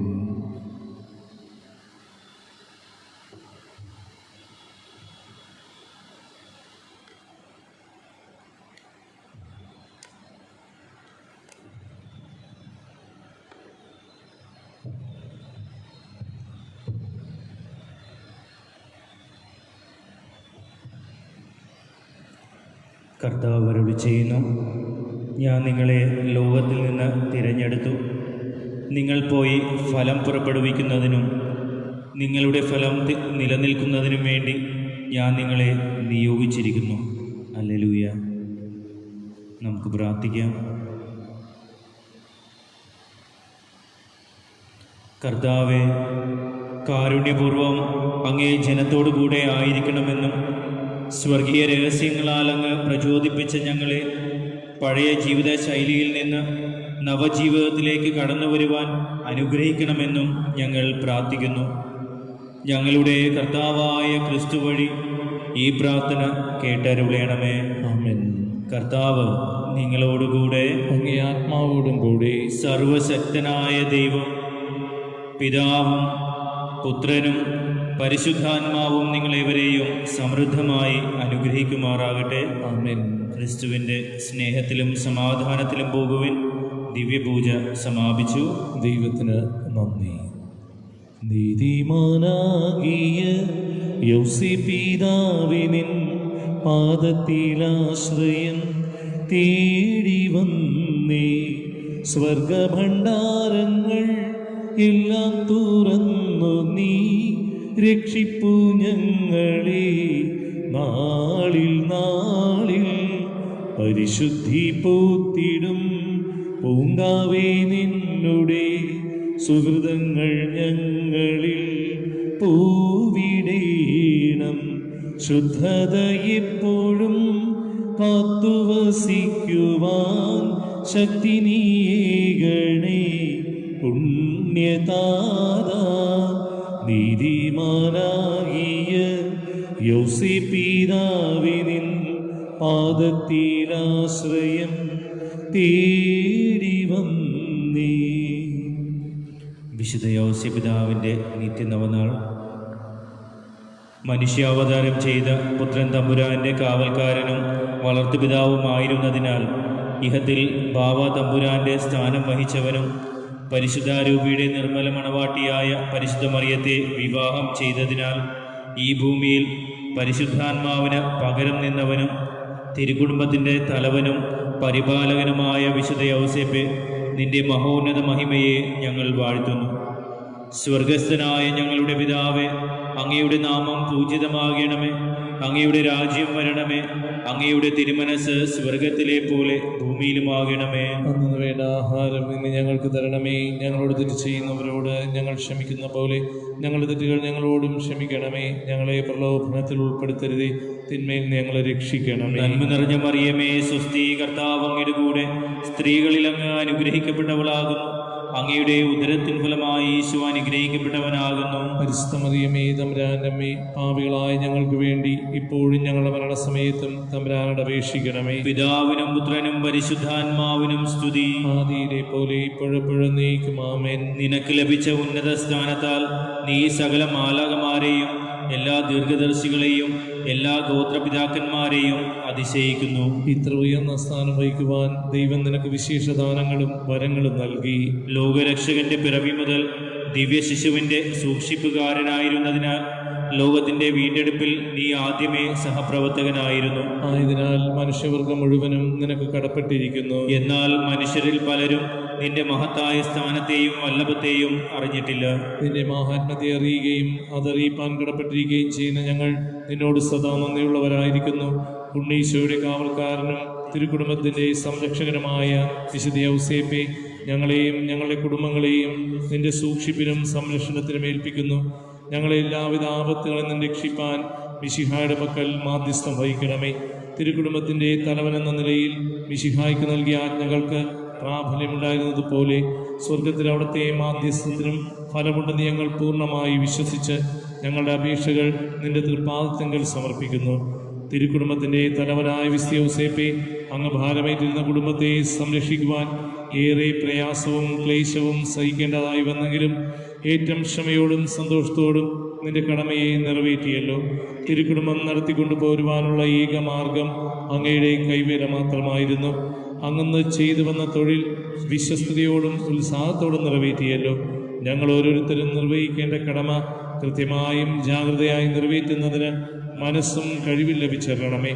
കർത്താവ് അരുളി ചെയ്യുന്നു, ഞാൻ നിങ്ങളെ ലോകത്തിൽ നിന്ന് തിരഞ്ഞെടുത്തു. നിങ്ങൾ പോയി ഫലം പുറപ്പെടുവിക്കുന്നതിനും നിങ്ങളുടെ ഫലം നിലനിൽക്കുന്നതിനും വേണ്ടി ഞാൻ നിങ്ങളെ നിയോഗിച്ചിരിക്കുന്നു. ഹല്ലേലൂയ. നമുക്ക് പ്രാർത്ഥിക്കാം. കർത്താവേ, കാരുണ്യപൂർവം അങ്ങേ ജനത്തോടു കൂടെ ആയിരിക്കണമെന്നും സ്വർഗീയ രഹസ്യങ്ങളാൽ അങ്ങ് പ്രചോദിപ്പിച്ച ഞങ്ങളെ പഴയ ജീവിത ശൈലിയിൽ നിന്ന് നവജീവിതത്തിലേക്ക് കടന്നു വരുവാൻ അനുഗ്രഹിക്കണമെന്നും ഞങ്ങൾ പ്രാർത്ഥിക്കുന്നു. ഞങ്ങളുടെ കർത്താവായ ക്രിസ്തു വഴി ഈ പ്രാർത്ഥന കേട്ടരുളയണമേ. ആമേൻ. കർത്താവ് നിങ്ങളോടുകൂടെ അങ്ങേ ആത്മാവോടും കൂടെ. സർവശക്തനായ ദൈവം പിതാവും പുത്രനും പരിശുദ്ധാത്മാവും നിങ്ങളേവരെയും സമൃദ്ധമായി അനുഗ്രഹിക്കുമാറാകട്ടെ. ആമേൻ. ക്രിസ്തുവിൻ്റെ സ്നേഹത്തിലും സമാധാനത്തിലും പോകുവിൻ. ദിവ്യപൂജ സമാപിച്ചു. ദൈവത്തിന് നന്ദി. നീതിമാനാകിയ യൗസേപ്പിതാവിനിൻ പാദത്തിലാശ്രയം തേടി വന്നേ. സ്വർഗഭണ്ഡാരങ്ങൾ എല്ലാം തുറന്നു നീ രക്ഷിപ്പു ഞങ്ങളെ. നാളിൽ നാളിൽ പരിശുദ്ധി പൂത്തിടും പൂങ്കാവേ നിന്നുടെ സുഹൃതങ്ങൾ ഞങ്ങളിൽ പൂവിടേണം. ശുദ്ധത എപ്പോഴും കാത്തുവസിക്കുവാൻ ശക്തി നീയേ. പുണ്യതാത നീതിമാനാകിയ യൗസേപ്പിതാവിനിൻ പാദത്തിലാശ്രയം തേടി വന്നേ. വിശുദ്ധ യൗസേപ്പിതാവിൻ്റെ നിത്യനവനാൾ. മനുഷ്യാവതാരം ചെയ്ത പുത്രൻ തമ്പുരാൻ്റെ കാവൽക്കാരനും വളർത്തുപിതാവുമായിരുന്നതിനാൽ ഇഹത്തിൽ ബാവ തമ്പുരാൻ്റെ സ്ഥാനം വഹിച്ചവനും പരിശുദ്ധാരൂപിയുടെ നിർമ്മല മണവാട്ടിയായ പരിശുദ്ധ മറിയത്തെ വിവാഹം ചെയ്തതിനാൽ ഈ ഭൂമിയിൽ പരിശുദ്ധാത്മാവിന് പകരം നിന്നവനും തിരുക്കുടുംബത്തിൻ്റെ തലവനും പരിപാലകനുമായ വിശുദ്ധ യൗസേപ്പെ, നിന്റെ മഹോന്നത മഹിമയെ ഞങ്ങൾ വാഴ്ത്തുന്നു. സ്വർഗസ്ഥനായ ഞങ്ങളുടെ പിതാവേ, അങ്ങയുടെ നാമം പൂജിതമാകണമേ. അങ്ങയുടെ രാജ്യം വരണമേ. അങ്ങയുടെ തിരുമനസ് സ്വർഗത്തിലെ പോലെ ഭൂമിയിലുമാകണമേ. അന്നു വേണ്ട ആഹാരം ഇന്ന് ഞങ്ങൾക്ക് തരണമേ. ഞങ്ങളോട് തെറ്റ് ചെയ്യുന്നവരോട് ഞങ്ങൾ ക്ഷമിക്കുന്ന പോലെ ഞങ്ങളുടെ തെറ്റുകൾ ഞങ്ങളോടും ക്ഷമിക്കണമേ. ഞങ്ങളെ പ്രലോഭനത്തിൽ ഉൾപ്പെടുത്തരുതേ, തിന്മയിൽ ഞങ്ങളെ രക്ഷിക്കണമേ. നന്മ നിറഞ്ഞ മറിയമേ, സ്വസ്തി, കർത്താവ് അങ്ങയുടെ കൂടെ സ്ത്രീകളിൽ അങ്ങ് അനുഗ്രഹിക്കപ്പെട്ടവളാകുന്നു. അങ്ങയുടെ ഉദരത്തിൻ ഫലമായി ഈശോ അനുഗ്രഹിക്കപ്പെട്ടവനാകുന്നു. പരിശുദ്ധ മറിയമേ, തമ്പുരാന്റെ അമ്മേ, പാപികളായ ഞങ്ങൾക്ക് വേണ്ടി ഇപ്പോഴും ഞങ്ങളുടെ മരണസമയത്തും തമ്പുരാനോട് അപേക്ഷിക്കണമേ. പിതാവിനും പുത്രനും പരിശുദ്ധാത്മാവിനും സ്തുതി. ആദിയിലെ പോലെ ഇപ്പോഴെപ്പോഴും നീക്കും. ആമേൻ. നിനക്ക് ലഭിച്ച ഉന്നത സ്ഥാനത്താൽ നീ സകല മാലാകമാരെയും എല്ലാ ദീർഘദർശികളെയും എല്ലാ ഗോത്രപിതാക്കന്മാരെയും അതിശയിക്കുന്നു. ഇത്ര ഉയർന്ന സ്ഥാനം വഹിക്കുവാൻ ദൈവം നിനക്ക് വിശേഷദാനങ്ങളും വരങ്ങളും നൽകി. ലോകരക്ഷകന്റെ പിറവി മുതൽ ദിവ്യ ശിശുവിന്റെ സൂക്ഷിപ്പുകാരനായിരുന്നതിനാൽ ലോകത്തിന്റെ വീണ്ടെടുപ്പിൽ നീ ആദ്യമേ സഹപ്രവർത്തകനായിരുന്നു. ആയതിനാൽ മനുഷ്യവർഗം മുഴുവനും നിനക്ക് കടപ്പെട്ടിരിക്കുന്നു. എന്നാൽ മനുഷ്യരിൽ പലരും നിന്റെ മഹത്തായ സ്ഥാനത്തെയും വല്ലഭത്തെയും അറിഞ്ഞിട്ടില്ല. നിന്റെ മാഹാത്മ്യത്തെ അറിയുകയും അതറിയിപ്പാൻ കടപ്പെട്ടിരിക്കുകയും ചെയ്യുന്ന ഞങ്ങൾ നിന്നോട് സദാ നന്ദിയുള്ളവരായിരിക്കുന്നു. ഉണ്ണീശോയുടെ കാവൽക്കാരനും തിരുക്കുടുംബത്തിന്റെ സംരക്ഷകനുമായ വിശുദ്ധ യൗസേപ്പെ, ഞങ്ങളെയും ഞങ്ങളുടെ കുടുംബങ്ങളെയും നിന്റെ സൂക്ഷിപ്പിനും സംരക്ഷണത്തിനും ഏൽപ്പിക്കുന്നു. ഞങ്ങളെ എല്ലാവിധ ആപത്തുകളിൽ നിന്ന് രക്ഷിപ്പാൻ മിശിഹായുടെ പക്കൽ മാധ്യസ്ഥം വഹിക്കണമേ. തിരുക്കുടുംബത്തിൻ്റെ തലവനെന്ന നിലയിൽ മിശിഹായ്ക്ക് നൽകിയ ആജ്ഞകൾക്ക് പ്രാബല്യമുണ്ടായിരുന്നതുപോലെ സ്വർഗത്തിൽ അവിടുത്തെ മാധ്യസ്ഥത്തിനും ഫലമുണ്ടെന്ന് ഞങ്ങൾ പൂർണ്ണമായി വിശ്വസിച്ച് ഞങ്ങളുടെ അപേക്ഷകൾ നിന്റെ തൃപ്പാദത്തിങ്കൽ സമർപ്പിക്കുന്നു. തിരുക്കുടുംബത്തിൻ്റെ തലവനായ വിശുദ്ധ യൗസേപ്പെ, അങ്ങ് ഭാരമേറ്റിരുന്ന കുടുംബത്തെ സംരക്ഷിക്കുവാൻ ഏറെ പ്രയാസവും ക്ലേശവും സഹിക്കേണ്ടതായി വന്നെങ്കിലും ഏറ്റവും ക്ഷമയോടും സന്തോഷത്തോടും നിന്റെ കടമയെ നിറവേറ്റിയല്ലോ. തിരുക്കുടുംബം നടത്തിക്കൊണ്ടു പോരുവാനുള്ള ഏക മാർഗം അങ്ങയുടെ കൈവേല മാത്രമായിരുന്നു. അങ്ങന്ന് ചെയ്തു വന്ന തൊഴിൽ വിശ്വസ്തയോടും ഉത്സാഹത്തോടും നിറവേറ്റിയല്ലോ. ഞങ്ങൾ ഓരോരുത്തരും നിർവഹിക്കേണ്ട കടമ കൃത്യമായും ജാഗ്രതയായി നിറവേറ്റുന്നതിന് മനസ്സും കഴിവിൽ ലഭിച്ചിരണമേ.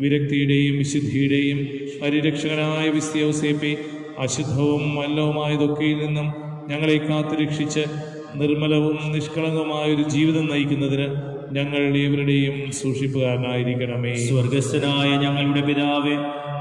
വിരക്തിയുടെയും വിശുദ്ധിയുടെയും പരിരക്ഷകനായ വിശുദ്ധ യൗസേപ്പെ, അശുദ്ധവും മല്ലവുമായതൊക്കെയിൽ നിന്നും ഞങ്ങളെ കാത്തുരക്ഷിച്ച് നിർമ്മലവും നിഷ്കളങ്കവുമായൊരു ജീവിതം നയിക്കുന്നതിന് ഞങ്ങൾ ഏവരുടെയും സൂക്ഷിപ്പുകാരനായിരിക്കണമേ. സ്വർഗസ്ഥനായ ഞങ്ങളുടെ പിതാവേ,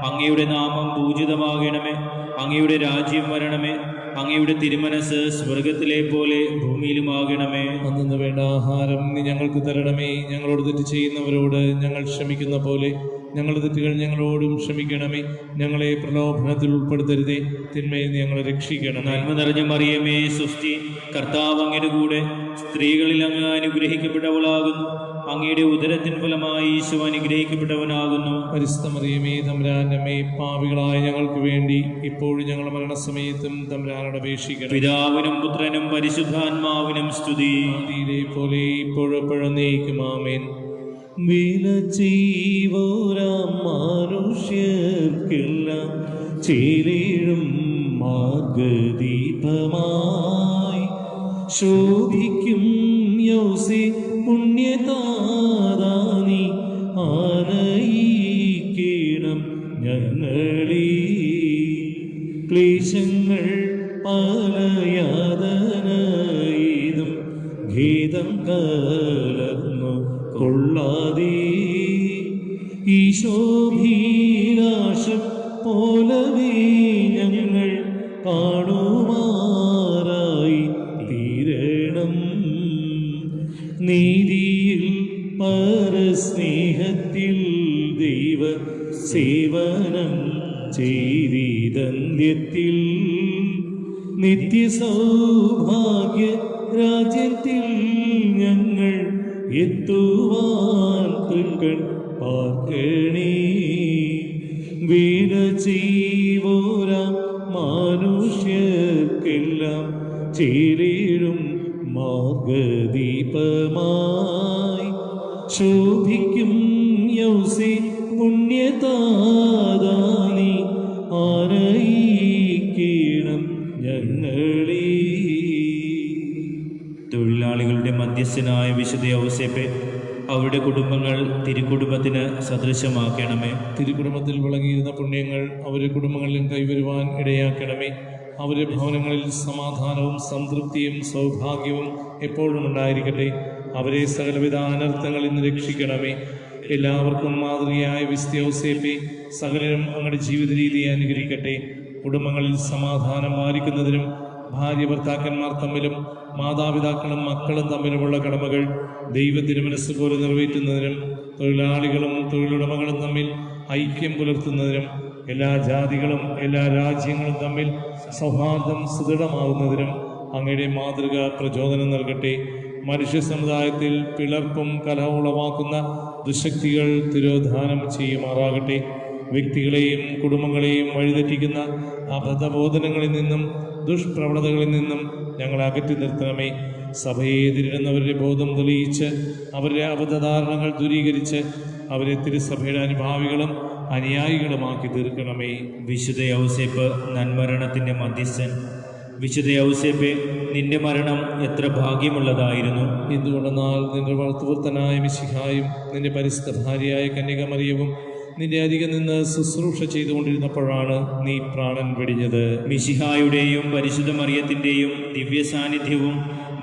അങ്ങയുടെ നാമം പൂജിതമാകണമേ. അങ്ങയുടെ രാജ്യം വരണമേ. അങ്ങയുടെ തിരുമനസ് സ്വർഗത്തിലെ പോലെ ഭൂമിയിലുമാകണമേ. അന്നു വേണ്ട ആഹാരം നീ ഞങ്ങൾക്ക് തരണമേ. ഞങ്ങളോട് തെറ്റ് ചെയ്യുന്നവരോട് ഞങ്ങൾ ക്ഷമിക്കുന്ന പോലെ ഞങ്ങളുടെ തെറ്റുകൾ ഞങ്ങളോടും ക്ഷമിക്കണമേ. ഞങ്ങളെ പ്രലോഭനത്തിൽ ഉൾപ്പെടുത്തരുതേ, തിന്മയിൽ ഞങ്ങളെ രക്ഷിക്കണം. നന്മ നിറഞ്ഞ മറിയമേ, സുസ്തി, കർത്താവ് അങ്ങയുടെ കൂടെ സ്ത്രീകളിൽ അങ്ങ് അനുഗ്രഹിക്കപ്പെട്ടവളാകുന്നു. അങ്ങയുടെ ഉദരത്തിൻ ഫലമായി ഈശോ അനുഗ്രഹിക്കപ്പെട്ടവനാകുന്നു. പരിശുദ്ധ മറിയമേ, തമ്പുരാന്റെ അമ്മേ, പാപികളായ ഞങ്ങൾക്ക് വേണ്ടി ഇപ്പോഴും ഞങ്ങളുടെ മരണസമയത്തും തമ്പുരാനോട് അപേക്ഷിക്കണം. പിതാവിനും പുത്രനും പരിശുദ്ധാത്മാവിനും സ്തുതി. ആദിയിലെ പോലെ ഇപ്പോഴെപ്പോഴും നീക്കും. ആമേൻ. വില ചെയ്വോരാം മനുഷ്യർക്കെല്ലാം ചേരിടും മാർഗദീപമായി ശോഭിക്കും യൗസേ പുണ്യതാദാനി ആനയിക്കണം ഞങ്ങളീ ക്ലേശങ്ങൾ പലയാതനയിതും ഖേദം കലർന്നു കൊള്ളാതെ ഈശോഭീലാശം പോലവേ ഞങ്ങൾ കാണുമാറായി തീരണം. നീതിയിൽ പരസ്നേഹത്തിൽ ദൈവ സേവനം ചെയ്തന്ത്യത്തിൽ നിത്യസൗഭാഗ്യ രാജ്യത്തിൽ ഞങ്ങൾ എത്തുവാൻ തൃക്കൺ പാർക്കണേ. വീണ ചെയ്വോരാം മനുഷ്യർക്കെല്ലാം ചേരിടും മാർഗദീപമായി ശോഭിക്കും യൗസേ പുണ്യതാദാനി ആനയിക്കണം ഞങ്ങളീ. തൊഴിലാളികളുടെ മധ്യസ്ഥനായ വിശുദ്ധ യൗസേപ്പെ, അവരുടെ കുടുംബങ്ങൾ തിരുക്കുടുംബത്തിന് സദൃശമാക്കണമേ. തിരുക്കുടുംബത്തിൽ വിളങ്ങിയിരുന്ന പുണ്യങ്ങൾ അവരുടെ കുടുംബങ്ങളിലും കൈവരുവാൻ ഇടയാക്കണമേ. അവരുടെ ഭവനങ്ങളിൽ സമാധാനവും സംതൃപ്തിയും സൗഭാഗ്യവും എപ്പോഴും ഉണ്ടായിരിക്കട്ടെ. അവരെ സകലവിധ അനർത്ഥങ്ങളിൽ നിന്ന് രക്ഷിക്കണമേ. എല്ലാവർക്കും മാതൃകയായ വിശുദ്ധ യൗസേപ്പെ, സകലരും അങ്ങയുടെ ജീവിത രീതിയെ അനുഗ്രഹിക്കട്ടെ. കുടുംബങ്ങളിൽ സമാധാനം പാലിക്കുന്നതിനും ഭാര്യ ഭർത്താക്കന്മാർ തമ്മിലും മാതാപിതാക്കളും മക്കളും തമ്മിലുമുള്ള കടമകൾ ദൈവത്തിന് മനസ്സ് പോലെ നിറവേറ്റുന്നതിനും തൊഴിലാളികളും തൊഴിലുടമകളും തമ്മിൽ ഐക്യം പുലർത്തുന്നതിനും എല്ലാ ജാതികളും എല്ലാ രാജ്യങ്ങളും തമ്മിൽ സൗഹാർദ്ദം സുദൃഢമാകുന്നതിനും അങ്ങയുടെ മാതൃക പ്രചോദനം നൽകട്ടെ. മനുഷ്യ സമുദായത്തിൽ പിളർപ്പും കലഹവും ഉളവാക്കുന്ന ദുശക്തികൾ തിരോധാനം ചെയ്യുമാറാകട്ടെ. വ്യക്തികളെയും കുടുംബങ്ങളെയും വഴിതെറ്റിക്കുന്ന അബദ്ധബോധനങ്ങളിൽ നിന്നും ദുഷ്പ്രവണതകളിൽ നിന്നും ഞങ്ങളെ അകറ്റി നിർത്തണമേ. സഭയെ എതിരിടുന്നവരുടെ ബോധം തെളിയിച്ച് അവരുടെ അബദ്ധധാരണകൾ ദൂരീകരിച്ച് അവരെ തിരുസഭയുടെ അനുഭാവികളും അനുയായികളുമാക്കി തീർക്കണമേ. വിശുദ്ധ യൗസേപ്പ്, നന്മരണത്തിൻ്റെ മധ്യസ്ഥൻ, വിശുദ്ധ യൗസേപ്പെ, നിന്റെ മരണം എത്ര ഭാഗ്യമുള്ളതായിരുന്നു. എന്തുകൊണ്ടെന്നാൽ നിന്റെ വളർത്തുപുത്രനായ മിശിഹായും നിന്റെ പരിശുദ്ധ ഭാര്യയായ കന്യകമറിയവും നിന്റെ അരികെ നിന്ന് ശുശ്രൂഷ ചെയ്തുകൊണ്ടിരുന്നപ്പോഴാണ് നീ പ്രാണൻ വെടിഞ്ഞത്. മിശിഹായുടെയും പരിശുദ്ധ മറിയത്തിൻ്റെയും ദിവ്യ സാന്നിധ്യവും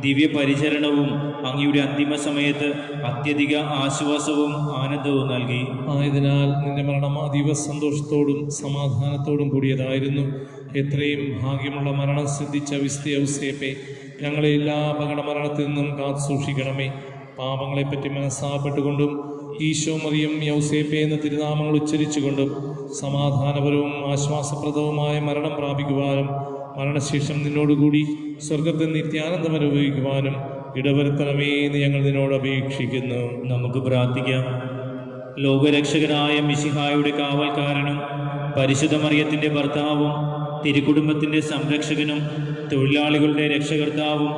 ദിവ്യപരിചരണവും അങ്ങയുടെ അന്തിമ സമയത്ത് അത്യധിക ആശ്വാസവും ആനന്ദവും നൽകി. ആയതിനാൽ നിന്റെ മരണം അതീവ സന്തോഷത്തോടും സമാധാനത്തോടും കൂടിയതായിരുന്നു. എത്രയും ഭാഗ്യമുള്ള മരണം സിദ്ധിച്ച വിസ്തീയ ഔസേപ്പേ, ഞങ്ങളെ എല്ലാ അപകടമരണത്തിൽ നിന്നും കാത്തു സൂക്ഷിക്കണമേ. പാപങ്ങളെപ്പറ്റി മനസ്സാപ്പെട്ടുകൊണ്ടും ഈശോ മറിയം യൗസേപ്പേ എന്ന തിരുനാമങ്ങൾ ഉച്ചരിച്ചുകൊണ്ടും സമാധാനപരവും ആശ്വാസപ്രദവുമായ മരണം പ്രാപിക്കുവാനും മരണശേഷം നിന്നോടുകൂടി സ്വർഗത്തിൽ നിത്യാനന്ദം അനുഭവിക്കുവാനും ഇടവരുത്തണമേ എന്ന് ഞങ്ങൾ നിന്നോട് അപേക്ഷിക്കുന്നു. നമുക്ക് പ്രാർത്ഥിക്കാം. ലോകരക്ഷകനായ മിശിഹായുടെ കാവൽക്കാരനും പരിശുദ്ധ മറിയത്തിൻ്റെ ഭർത്താവും തിരുക്കുടുംബത്തിൻ്റെ സംരക്ഷകനും തൊഴിലാളികളുടെ രക്ഷകർത്താവും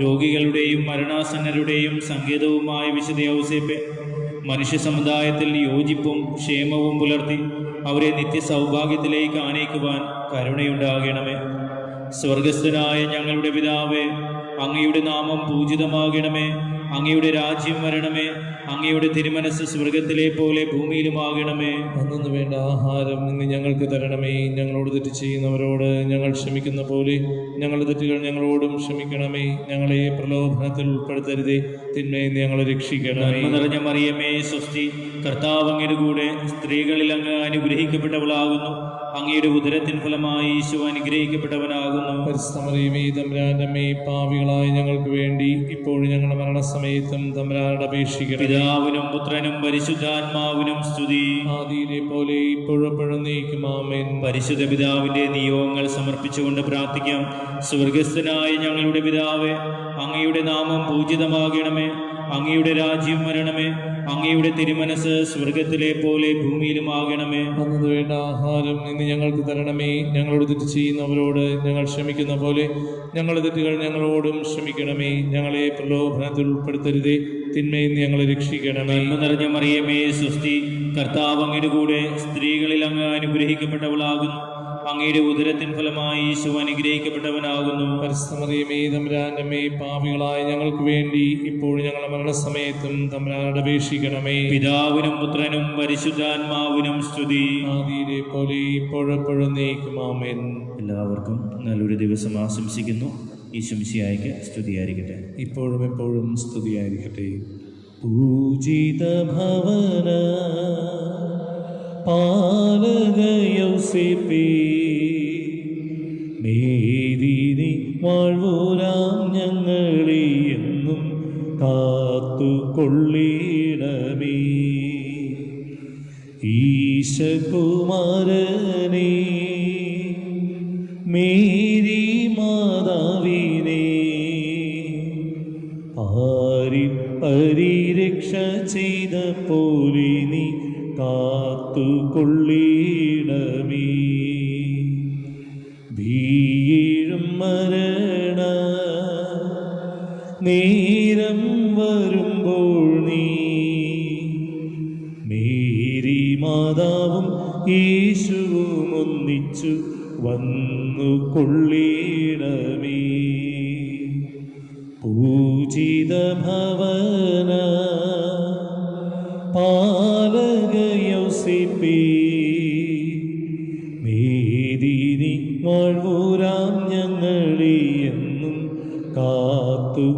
രോഗികളുടെയും മരണാസന്നരുടെയും സങ്കേതവുമായ വിശുദ്ധ യൗസേപ്പേ, മനുഷ്യ സമുദായത്തിൽ യോജിപ്പും ക്ഷേമവും പുലർത്തി അവരെ നിത്യസൗഭാഗ്യത്തിലേക്ക് ആനയിക്കുവാൻ കരുണയുണ്ടാകണമേ. സ്വർഗസ്ഥനായ ഞങ്ങളുടെ പിതാവേ, അങ്ങയുടെ നാമം പൂജിതമാകണമേ. അങ്ങയുടെ രാജ്യം വരണമേ. അങ്ങയുടെ തിരുമനസ് സ്വർഗത്തിലെ പോലെ ഭൂമിയിലുമാകണമേ. അന്നു വേണ്ട ആഹാരം ഇന്ന് ഞങ്ങൾക്ക് തരണമേ. ഞങ്ങളോട് തെറ്റ് ചെയ്യുന്നവരോട് ഞങ്ങൾ ക്ഷമിക്കുന്ന പോലെ ഞങ്ങളുടെ തെറ്റുകൾ ഞങ്ങളോടും ക്ഷമിക്കണമേ. ഞങ്ങളെ പ്രലോഭനത്തിൽ ഉൾപ്പെടുത്തരുതേ, തിന്മയിൽ ഞങ്ങളെ രക്ഷിക്കണമേ. നന്മ നിറഞ്ഞ മറിയമേ, സ്വസ്തി. കർത്താവ് അങ്ങയുടെ കൂടെ സ്ത്രീകളിൽ അങ്ങ് അനുഗ്രഹിക്കപ്പെട്ടവളാകുന്നു. അങ്ങയുടെ ഉദരത്തിൻ ഫലമായി ഈശോ അനുഗ്രഹിക്കപ്പെട്ടവനാകുന്നു. പരിശുദ്ധ മറിയമേ, തമ്പുരാന്റെ അമ്മേ, പാപികളായ ഞങ്ങൾക്ക് വേണ്ടി ഇപ്പോഴും ഞങ്ങളുടെ മരണസമയത്തും തമ്പുരാനോട് അപേക്ഷിക്കണം. പിതാവിനും പുത്രനും പരിശുദ്ധാത്മാവിനും സ്തുതി. ആദിയിലെ പോലെ ഇപ്പോഴും നീക്കും. ആമേൻ. പരിശുദ്ധ പിതാവിന്റെ നിയോഗങ്ങൾ സമർപ്പിച്ചുകൊണ്ട് പ്രാർത്ഥിക്കാം. സ്വർഗസ്ഥനായ ഞങ്ങളുടെ പിതാവേ, അങ്ങയുടെ നാമം പൂജിതമാകണമേ. അങ്ങയുടെ രാജ്യം വരണമേ. അങ്ങയുടെ തിരുമനസ് സ്വർഗത്തിലെ പോലെ ഭൂമിയിലുമാകണമേ. അന്നു വേണ്ട ആഹാരം ഇന്ന് ഞങ്ങൾക്ക് തരണമേ. ഞങ്ങളോട് തെറ്റ് ചെയ്യുന്നവരോട് ഞങ്ങൾ ക്ഷമിക്കുന്ന പോലെ ഞങ്ങളുടെ തെറ്റുകൾ ഞങ്ങളോടും ക്ഷമിക്കണമേ. ഞങ്ങളെ പ്രലോഭനത്തിൽ ഉൾപ്പെടുത്തരുതേ, തിന്മയിൽ നിന്ന് ഞങ്ങളെ രക്ഷിക്കണമേ. നന്മ നിറഞ്ഞ മറിയമേ, സ്വസ്തി. കർത്താവ് അങ്ങയുടെ കൂടെ സ്ത്രീകളിൽ അങ്ങ് അനുഗ്രഹിക്കപ്പെട്ടവളാകുന്നു. അങ്ങയുടെ ഉദരത്തിൻ ഫലമായി ഈശോ അനുഗ്രഹിക്കപ്പെട്ടവനാകുന്നു. പരിശുദ്ധ മറിയമേ, തമ്പുരാന്റെ അമ്മേ, പാപികളായ ഞങ്ങൾക്ക് വേണ്ടി ഇപ്പോഴും ഞങ്ങളുടെ മരണസമയത്തും തമ്പുരാനോട് അപേക്ഷിക്കണമേ. പിതാവിനും പുത്രനും പരിശുദ്ധാത്മാവിനും സ്തുതി. ആദിയിലെ പോലെ ഇപ്പോഴും നീക്കും. ആമേൻ. എല്ലാവർക്കും നല്ലൊരു ദിവസം ആശംസിക്കുന്നു. ഈശോ മിശിഹായ്ക്ക് സ്തുതിയായിരിക്കട്ടെ. ഇപ്പോഴും എപ്പോഴും സ്തുതിയായിരിക്കട്ടെ. പൂജിത ഭവന പാലക യൗസേപ്പേ, മേദിനി വാഴ്വോരാം ഞങ്ങളെ എന്നും കാത്തുകൊള്ളിടമേ. ഈശകുമാരനെ, മേരി മാതാവിനെ, പരിരക്ഷ ചെയ്ത പോലെ നീ കാത്തുകൊള്ളിടമേ. വീഴും മരണ നേരം വരുമ്പോൾ നീ മേരി മാതാവും യേശുവും ഒന്നിച്ചു വന്നു കൊള്ളിടമേ. പൂജിത ഭവന പാലക യൗസേപ്പേ, മേദിനി വാഴ്വോരാം ഞങ്ങളെ എന്നും കാത്തുകൊള്ളിടമേ.